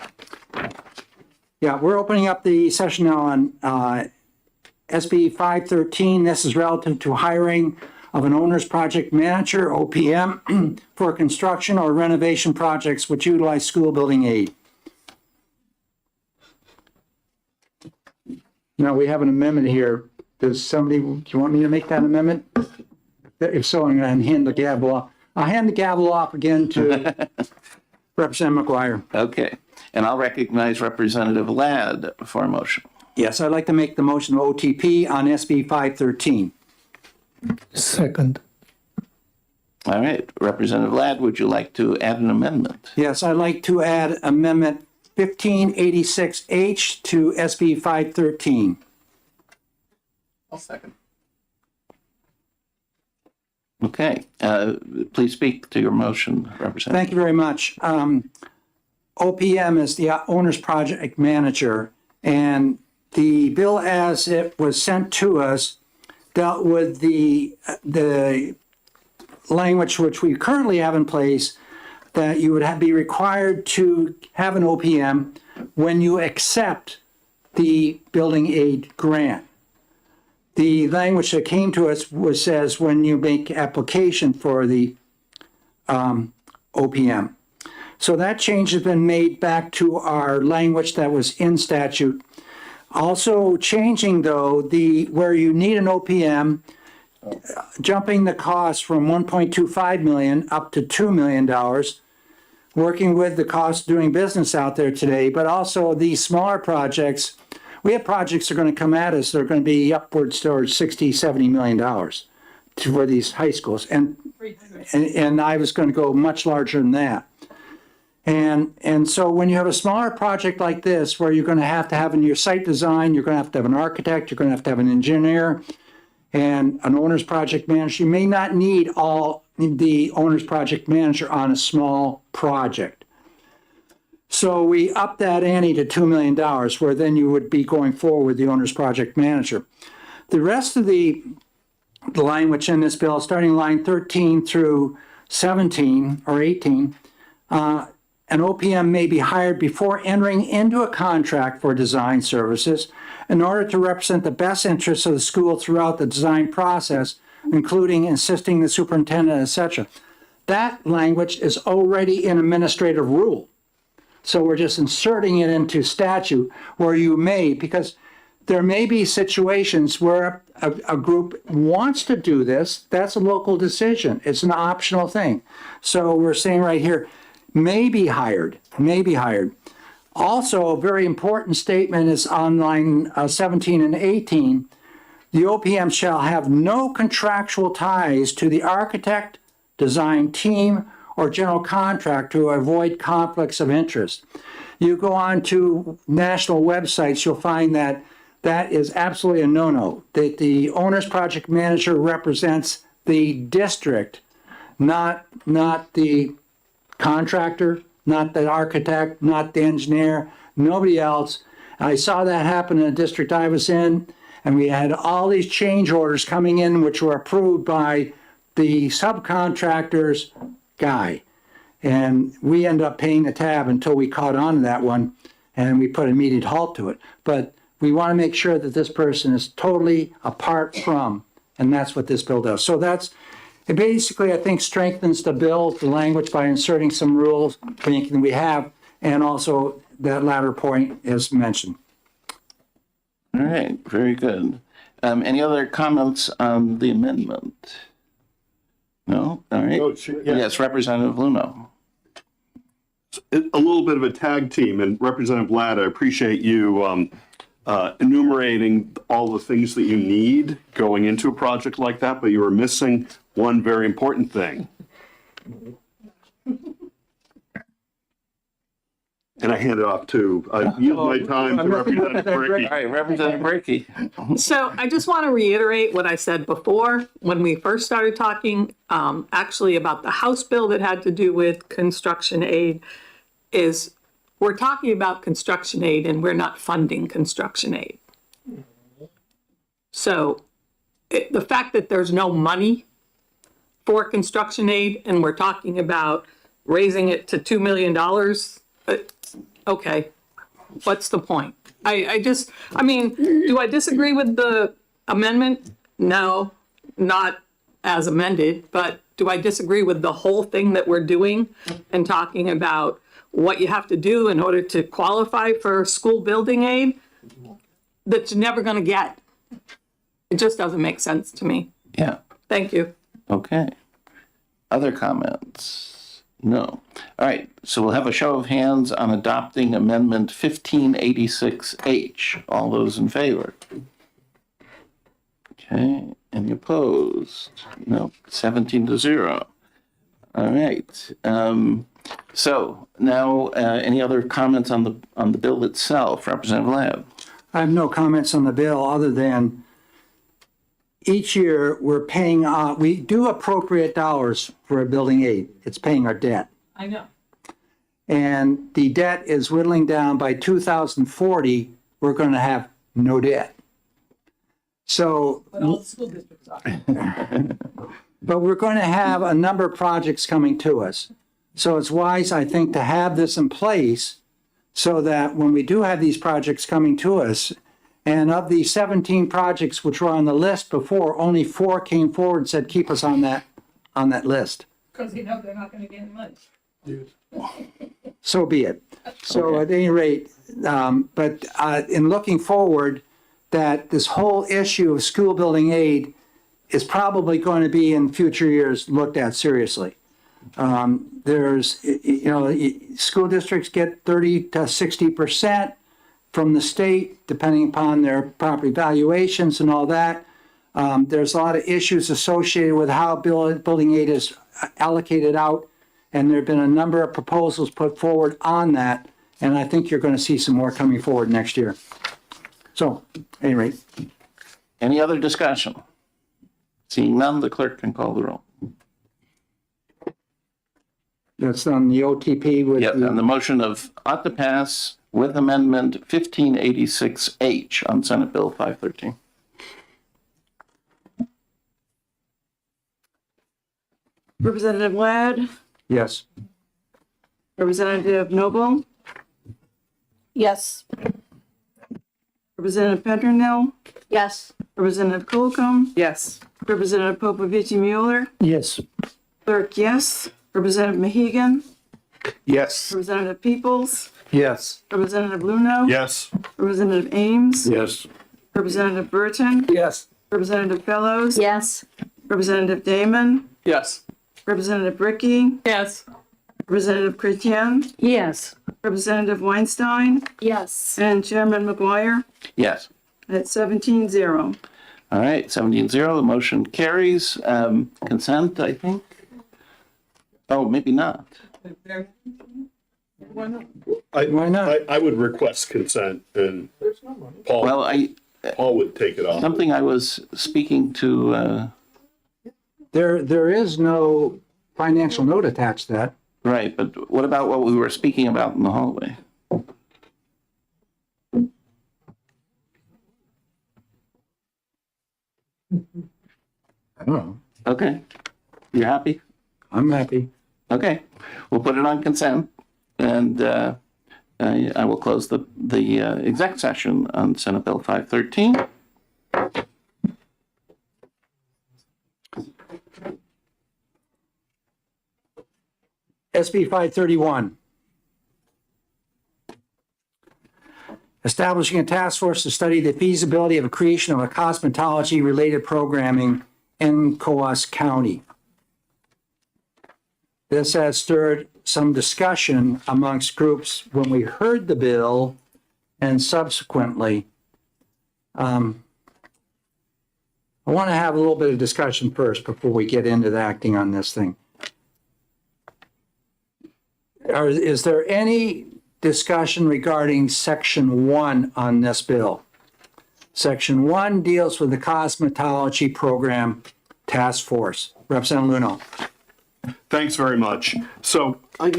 Yeah, we're opening up the session now on SB 513. This is relative to hiring of an owner's project manager, OPM, for construction or renovation projects which utilize school building aid. Now, we have an amendment here. Does somebody, do you want me to make that amendment? If so, I'm going to hand the gavel off. I'll hand the gavel off again to Representative McGuire. Okay, and I'll recognize Representative Ladd for a motion. Yes, I'd like to make the motion of OTP on SB 513. Second. All right, Representative Ladd, would you like to add an amendment? Yes, I'd like to add Amendment 1586H to SB 513. I'll second. Okay, please speak to your motion, Representative. Thank you very much. OPM is the owner's project manager, and the bill as it was sent to us dealt with the language which we currently have in place, that you would be required to have an OPM when you accept the building aid grant. The language that came to us says when you make application for the OPM. So that change has been made back to our language that was in statute. Also changing though, where you need an OPM, jumping the cost from 1.25 million up to $2 million, working with the cost of doing business out there today, but also these smaller projects. We have projects that are going to come at us that are going to be upwards towards $60, $70 million for these high schools. And I was going to go much larger than that. And so when you have a smaller project like this, where you're going to have in your site design, you're going to have an architect, you're going to have an engineer, and an owner's project manager. You may not need all the owner's project manager on a small project. So we upped that ante to $2 million, where then you would be going forward with the owner's project manager. The rest of the language in this bill, starting line 13 through 17 or 18, an OPM may be hired before entering into a contract for design services in order to represent the best interests of the school throughout the design process, including assisting the superintendent, etc. That language is already in administrative rule. So we're just inserting it into statute where you may, because there may be situations where a group wants to do this. That's a local decision. It's an optional thing. So we're saying right here, may be hired, may be hired. Also, a very important statement is on line 17 and 18. The OPM shall have no contractual ties to the architect, design team, or general contractor to avoid conflicts of interest. You go on to national websites, you'll find that that is absolutely a no-no. That the owner's project manager represents the district, not the contractor, not the architect, not the engineer, nobody else. I saw that happen in a district I was in, and we had all these change orders coming in which were approved by the subcontractor's guy. And we ended up paying the tab until we caught on to that one, and we put an immediate halt to it. But we want to make sure that this person is totally apart from, and that's what this bill does. So it basically, I think, strengthens the bill, the language, by inserting some rules we have, and also that latter point is mentioned. All right, very good. Any other comments on the amendment? No? All right. Yes, Representative Luno. A little bit of a tag team, and Representative Ladd, I appreciate you enumerating all the things that you need going into a project like that, but you were missing one very important thing. And I hand it off to, I yield my time to Representative Bricky. All right, Representative Bricky. So I just want to reiterate what I said before when we first started talking, actually about the House bill that had to do with construction aid, is we're talking about construction aid and we're not funding construction aid. So the fact that there's no money for construction aid and we're talking about raising it to $2 million, okay, what's the point? I mean, do I disagree with the amendment? No, not as amended, but do I disagree with the whole thing that we're doing and talking about what you have to do in order to qualify for school building aid that you're never going to get? It just doesn't make sense to me. Yeah. Thank you. Okay. Other comments? No. All right, so we'll have a show of hands on adopting Amendment 1586H. All those in favor? Okay, any opposed? No, 17-0. All right. So now, any other comments on the bill itself, Representative Ladd? I have no comments on the bill other than each year we're paying, we do appropriate dollars for a building aid. It's paying our debt. I know. And the debt is whittling down. By 2040, we're going to have no debt. So, But all the school districts are. but we're going to have a number of projects coming to us. So it's wise, I think, to have this in place so that when we do have these projects coming to us, and of the 17 projects which were on the list before, only 4 came forward and said, keep us on that list. Because you know they're not going to get any money. So be it. So at any rate, but in looking forward, that this whole issue of school building aid is probably going to be in future years looked at seriously. There's, school districts get 30 to 60% from the state, depending upon their property valuations and all that. There's a lot of issues associated with how building aid is allocated out, and there have been a number of proposals put forward on that, and I think you're going to see some more coming forward next year. So, at any rate. Any other discussion? Seeing none, the clerk can call the roll. That's on the OTP with Yep, and the motion ought to pass with Amendment 1586H on Senate Bill 513. Representative Ladd, Yes. Representative Noble, Yes. Representative Petronil, Yes. Representative Colcom, Yes. Representative Popovich Mueller, Yes. Clerk, yes. Representative Mahegan, Yes. Representative Peoples, Yes. Representative Luno. Yes. Representative Ames, Yes. Representative Burton, Yes. Representative Fellows, Yes. Representative Damon, Yes. Representative Bricky, Yes. Representative Chrétien, Yes. Representative Weinstein, Yes. and Chairman McGuire Yes. at 17-0. All right, 17-0, the motion carries. Consent, I think? Oh, maybe not. Why not? I would request consent and Paul, Well, Paul would take it off. something I was speaking to, There is no financial note attached to that. right, but what about what we were speaking about in the hallway? I don't know. Okay, you happy? I'm happy. Okay, we'll put it on consent, and I will close the exec session on Senate Bill 513. SB 531. Establishing a task force to study the feasibility of a creation of a cosmetology-related programming in Coos County. This has stirred some discussion amongst groups when we heard the bill and subsequently. I want to have a little bit of discussion first before we get into the acting on this thing. Is there any discussion regarding Section 1 on this bill? Section 1 deals with the cosmetology program task force. Representative Luno. Thanks very much. So, I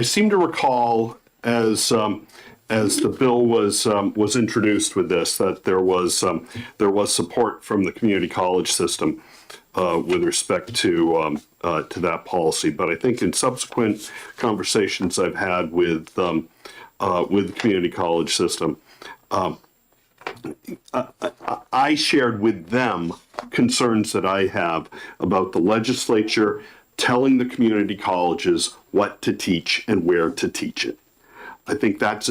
seem to recall as the bill was introduced with this, that there was support from the community college system with respect to that policy. But I think in subsequent conversations I've had with the community college system, I shared with them concerns that I have about the legislature telling the community colleges what to teach and where to teach it. I think that's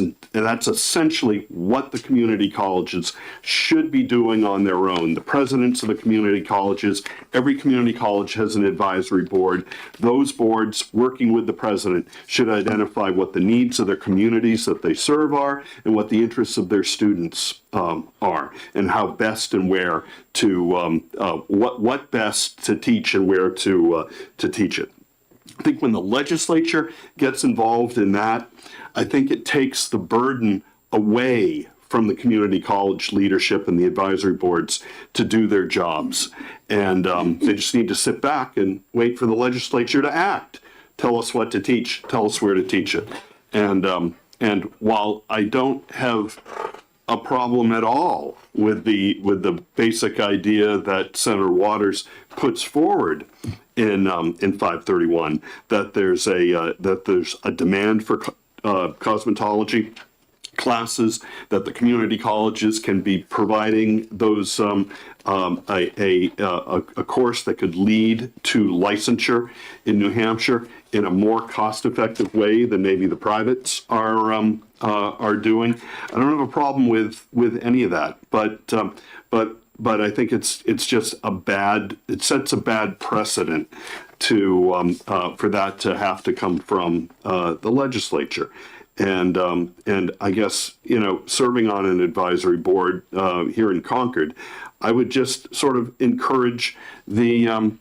essentially what the community colleges should be doing on their own. The presidents of the community colleges, every community college has an advisory board. Those boards, working with the president, should identify what the needs of their communities that they serve are and what the interests of their students are, and how best and where to, what best to teach and where to teach it. I think when the legislature gets involved in that, I think it takes the burden away from the community college leadership and the advisory boards to do their jobs. And they just need to sit back and wait for the legislature to act. Tell us what to teach, tell us where to teach it. And while I don't have a problem at all with the basic idea that Senator Waters puts forward in 531, that there's a demand for cosmetology classes, that the community colleges can be providing those a course that could lead to licensure in New Hampshire in a more cost-effective way than maybe the privates are doing. I don't have a problem with any of that, but I think it's just it sets a bad precedent to for that to have to come from the legislature. And I guess, serving on an advisory board here in Concord, I would just sort of encourage the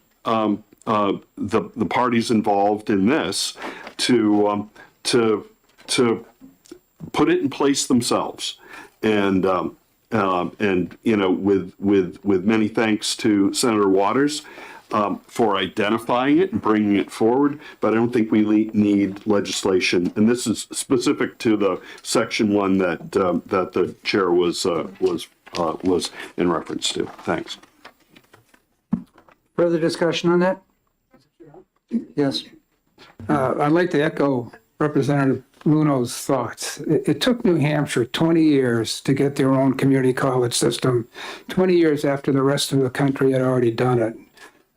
parties involved in this to put it in place themselves. And with many thanks to Senator Waters for identifying it and bringing it forward, but I don't think we need legislation. And this is specific to the Section 1 that the chair was in reference to. Thanks. Further discussion on that? Yes. I'd like to echo Representative Luno's thoughts. It took New Hampshire 20 years to get their own community college system, 20 years after the rest of the country had already done it.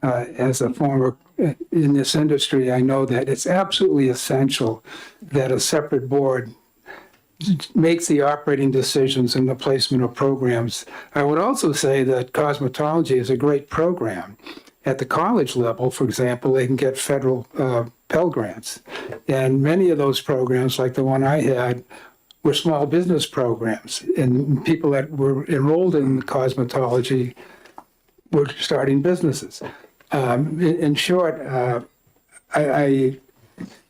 As a former in this industry, I know that it's absolutely essential that a separate board makes the operating decisions and the placement of programs. I would also say that cosmetology is a great program. at the college level, for example, they can get federal Pell Grants. And many of those programs, like the one I had, were small business programs. And people that were enrolled in cosmetology were starting businesses. In short, I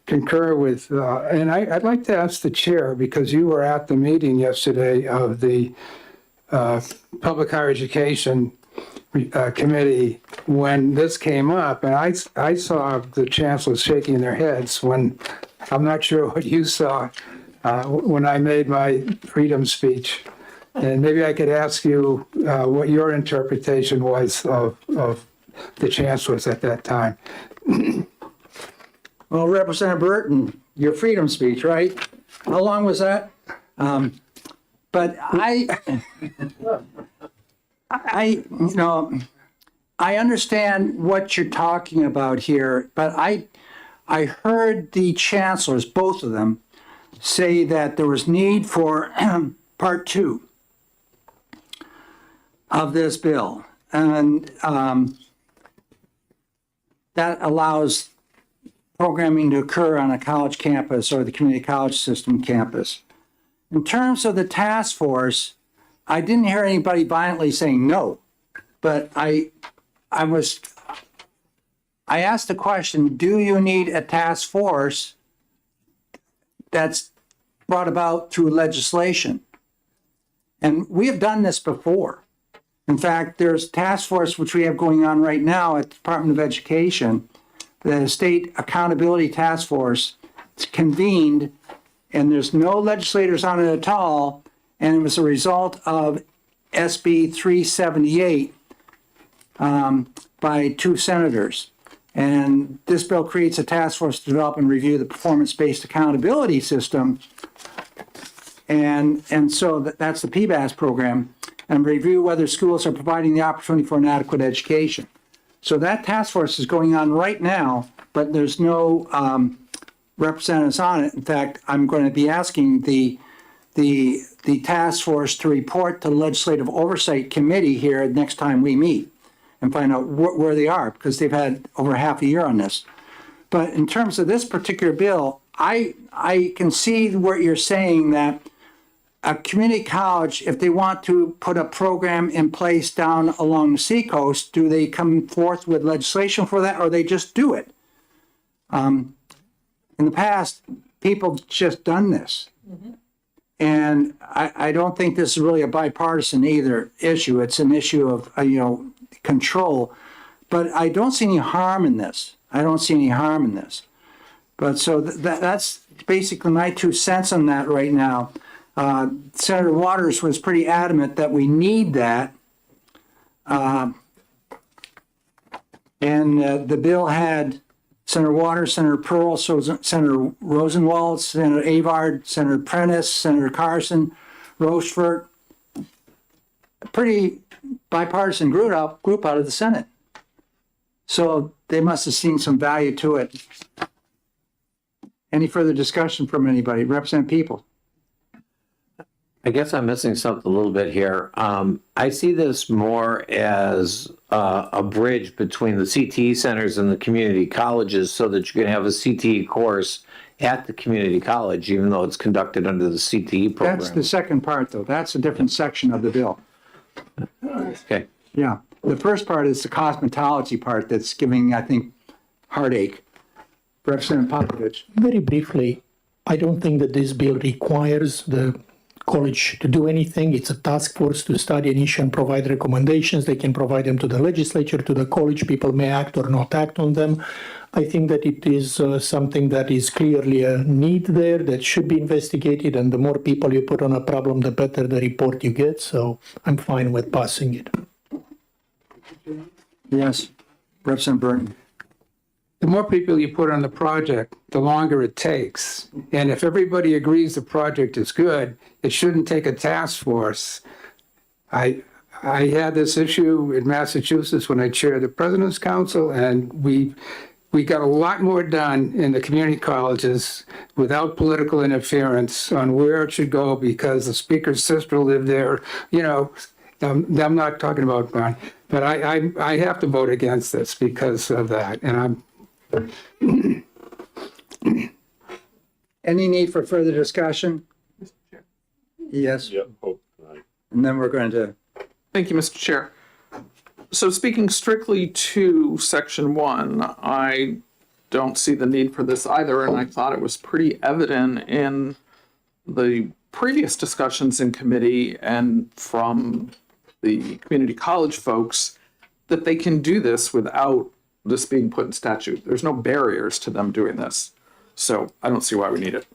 concur with, and I'd like to ask the chair, because you were at the meeting yesterday of the Public Higher Education Committee when this came up, and I saw the chancellors shaking their heads when, I'm not sure what you saw when I made my freedom speech. And maybe I could ask you what your interpretation was of the chancellors at that time. Well, Representative Burton, your freedom speech, right? How long was that? But I understand what you're talking about here, but I heard the chancellors, both of them, say that there was need for part two of this bill. And that allows programming to occur on a college campus or the community college system campus. In terms of the task force, I didn't hear anybody violently saying no, but I asked the question, do you need a task force that's brought about through legislation? And we have done this before. In fact, there's a task force which we have going on right now at the Department of Education, the State Accountability Task Force. It's convened, and there's no legislators on it at all, and it was a result of SB 378 by 2 senators. And this bill creates a task force to develop and review the performance-based accountability system. And so that's the PBAS program, and review whether schools are providing the opportunity for an adequate education. So that task force is going on right now, but there's no representatives on it. In fact, I'm going to be asking the task force to report to the Legislative Oversight Committee here next time we meet and find out where they are, because they've had over half a year on this. But in terms of this particular bill, I can see what you're saying, that a community college, if they want to put a program in place down along the seacoast, do they come forth with legislation for that, or they just do it? In the past, people just done this. And I don't think this is really a bipartisan either issue. It's an issue of, control. But I don't see any harm in this. But so that's basically my 2 cents on that right now. Senator Waters was pretty adamant that we need that. And the bill had Senator Waters, Senator Pearl, Senator Rosenwald, Senator Avard, Senator Prentice, Senator Carson, Rochefort. A pretty bipartisan group out of the Senate. So they must have seen some value to it. Any further discussion from anybody? Representative People. I guess I'm missing something a little bit here. I see this more as a bridge between the CTE centers and the community colleges, so that you can have a CTE course at the community college, even though it's conducted under the CTE program. That's the second part, though. That's a different section of the bill. Okay. Yeah. The first part is the cosmetology part that's giving, I think, heartache. Representative Popovich. Very briefly, I don't think that this bill requires the college to do anything. It's a task force to study an issue and provide recommendations. They can provide them to the legislature, to the college. People may act or not act on them. I think that it is something that is clearly a need there that should be investigated. And the more people you put on a problem, the better the report you get. So I'm fine with passing it. Yes. Representative Burton. The more people you put on the project, the longer it takes. And if everybody agrees the project is good, it shouldn't take a task force. I had this issue in Massachusetts when I chaired the President's Council, and we got a lot more done in the community colleges without political interference on where it should go, because the speaker's sister lived there. I'm not talking about mine, but I have to vote against this because of that, and I'm, Any need for further discussion? Yes, Yep. Oh, right. and then we're going to, Thank you, Mr. Chair. So speaking strictly to section 1, I don't see the need for this either, and I thought it was pretty evident in the previous discussions in committee and from the community college folks that they can do this without this being put in statute. There's no barriers to them doing this. So I don't see why we need it.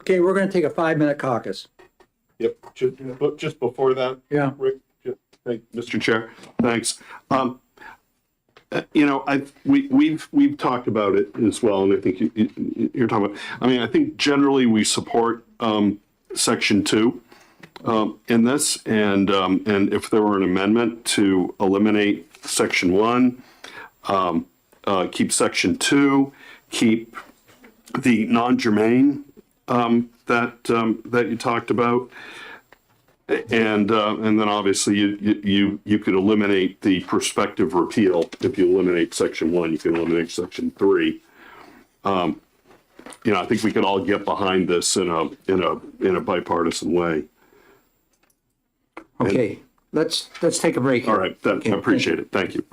okay, we're going to take a 5-minute caucus. Yep, just before that. Yeah. Rick, thank Mr. Chair, thanks. You know, we've talked about it as well, and I think you're talking about, I mean, I think generally we support section 2 in this, and if there were an amendment to eliminate section 1, keep section 2, keep the non-germane that you talked about, and then obviously you could eliminate the prospective repeal. If you eliminate section 1, you can eliminate section 3. You know, I think we could all get behind this in a bipartisan way. Okay, let's take a break here. All right, I appreciate it. Thank you.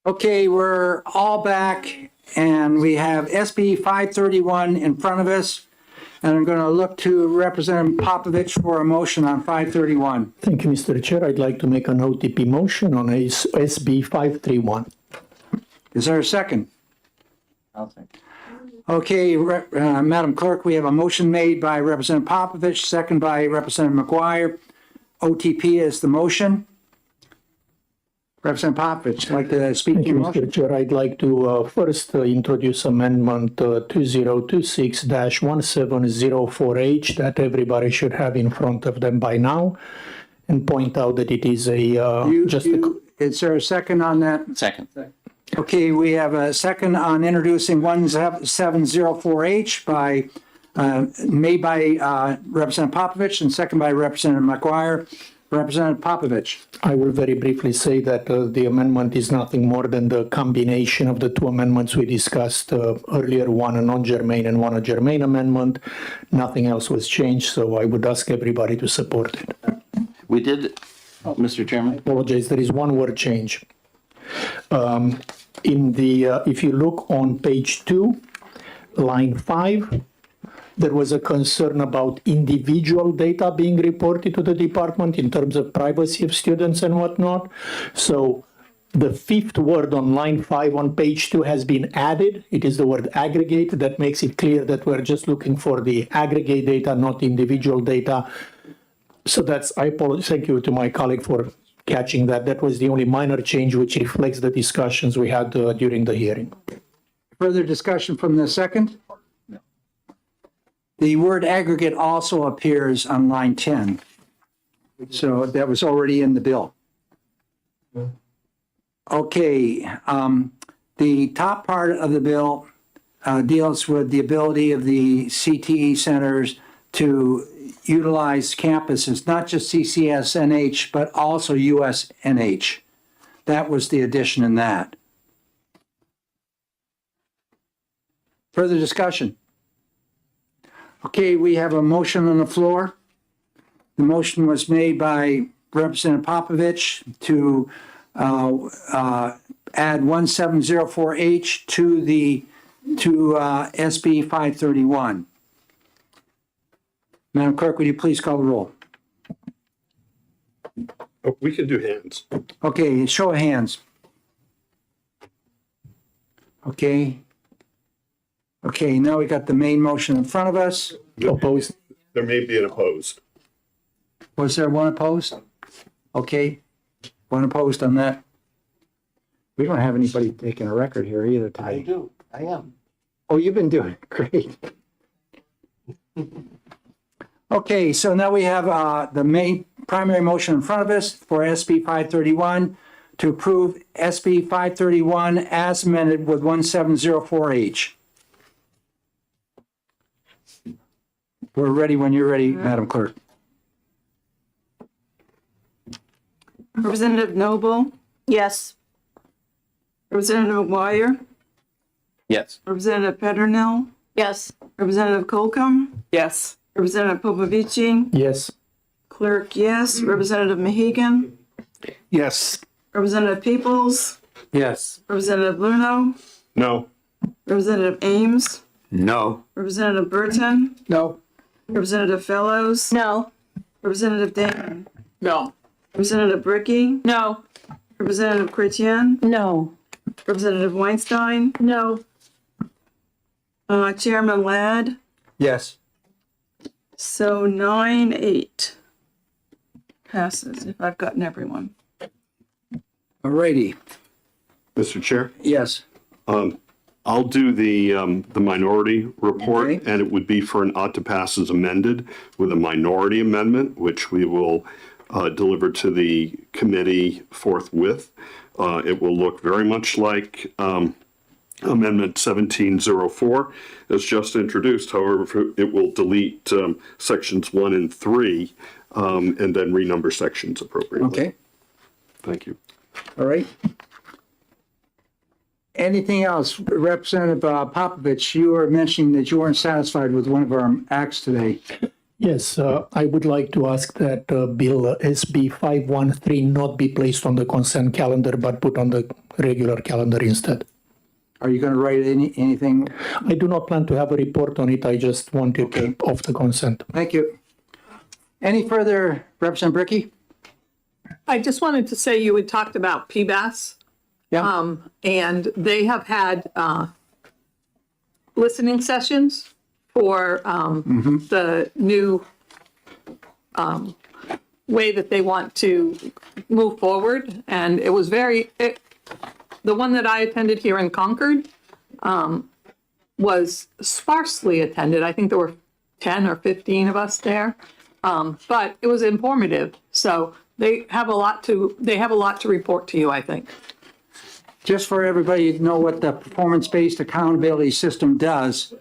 Okay, we're all back and we have SB 531 in front of us. And I'm going to look to Representative Popovich for a motion on 531. Thank you, Mr. Chair. I'd like to make an OTP motion on SB 531. Is there a second? Okay, Madam Clerk, we have a motion made by Representative Popovich, second by Representative McGuire. OTP is the motion. Representative Popovich, like to speak to Thank your you, motion? Mr. Chair. I'd like to first introduce Amendment 2026-17048 that everybody should have in front of them by now, and point out that it is Is there a second on that? Second. Okay, we have a second on introducing 17048 made by Representative Popovich and second by Representative McGuire. Representative Popovich. I will very briefly say that the amendment is nothing more than the combination of the two amendments we discussed earlier, one a non-germane and one a germane amendment. Nothing else was changed, so I would ask everybody to support it. We did, Mr. Chairman. Apologize, there is one word change. If you look on page 2, line 5, there was a concern about individual data being reported to the department in terms of privacy of students and whatnot. So the fifth word on line 5 on page 2 has been added. It is the word aggregate. That makes it clear that we're just looking for the aggregate data, not individual data. So I apologize. Thank you to my colleague for catching that. That was the only minor change which reflects the discussions we had during the hearing. Further discussion from the second? The word aggregate also appears on line 10. So that was already in the bill. Okay, the top part of the bill deals with the ability of the CTE centers to utilize campuses, not just CCSNH, but also USNH. That was the addition in that. Further discussion? Okay, we have a motion on the floor. The motion was made by Representative Popovich to add 17048 to SB 531. Madam Clerk, would you please call the roll? Oh, we can do hands. Okay, show of hands. Okay. Okay, now we got the main motion in front of us. Opposed? There may be an opposed. Was there one opposed? Okay, one opposed on that. We don't have anybody taking a record here either today. do. I am. Oh, you've been doing it. Great. Okay, so now we have the main primary motion in front of us for SB 531 to approve SB 531 as amended with 17048. We're ready when you're ready, Madam Clerk. Representative Noble, Yes. Representative McGuire, Yes. Representative Petronil, Yes. Representative Colcom, Yes. Representative Popovici, Yes. Clerk, yes. Representative Mahegan, Yes. Representative Peoples, Yes. Representative Luno, No. Representative Ames, No. Representative Burton, No. Representative Fellows, No. Representative Dayton, No. Representative Bricky, No. Representative Chrétien, No. Representative Weinstein, No. Chairman Ladd. Yes. So 9-8 passes if I've gotten everyone. All righty. Mr. Chair, Yes. I'll do the minority report, Okay. and it would be for an ought to pass as amended with a minority amendment, which we will deliver to the committee forthwith. It will look very much like Amendment 1704 as just introduced. However, it will delete sections 1 and 3 and then renumber sections appropriately. Okay. Thank you. All right. Anything else? Representative Popovich, you were mentioning that you weren't satisfied with one of our acts today. Yes, I would like to ask that Bill SB 513 not be placed on the consent calendar, but put on the regular calendar instead. Are you going to write anything? I do not plan to have a report on it. I just wanted to off the consent. Thank you. Any further, Representative Bricky? I just wanted to say you had talked about PBAS. Yeah. And they have had listening sessions for the new way that they want to move forward. And it was the one that I attended here in Concord was sparsely attended. I think there were 10 or 15 of us there. But it was informative. So they have a lot to report to you, I think. Just for everybody to know what the performance-based accountability system does,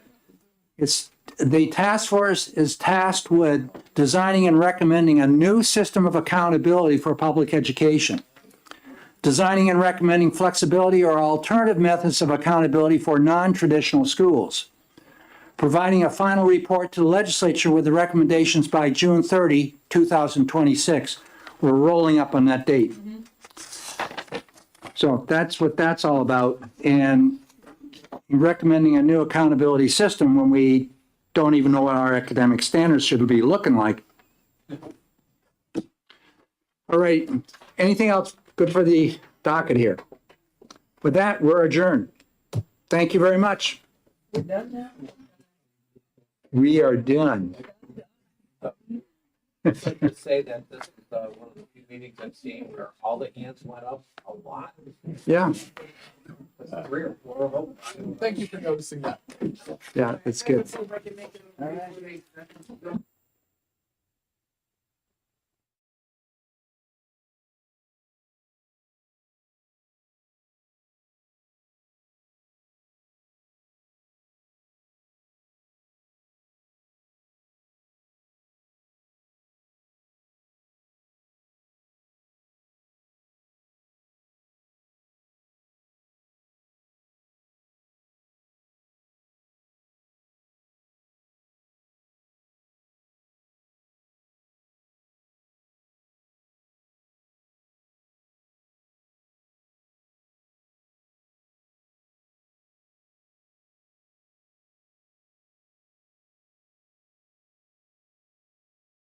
the task force is tasked with designing and recommending a new system of accountability for public education, designing and recommending flexibility or alternative methods of accountability for non-traditional schools, providing a final report to the legislature with the recommendations by June 30, 2026. We're rolling up on that date. So that's what that's all about. And recommending a new accountability system when we don't even know what our academic standards should be looking like. All right. Anything else good for the docket here? With that, we're adjourned. Thank you very much. We are done. Just say that this is one of the few meetings I've seen where all the hands went up a lot. Yeah. 3 or 4 of them. Thank you for noticing that. Yeah, it's good.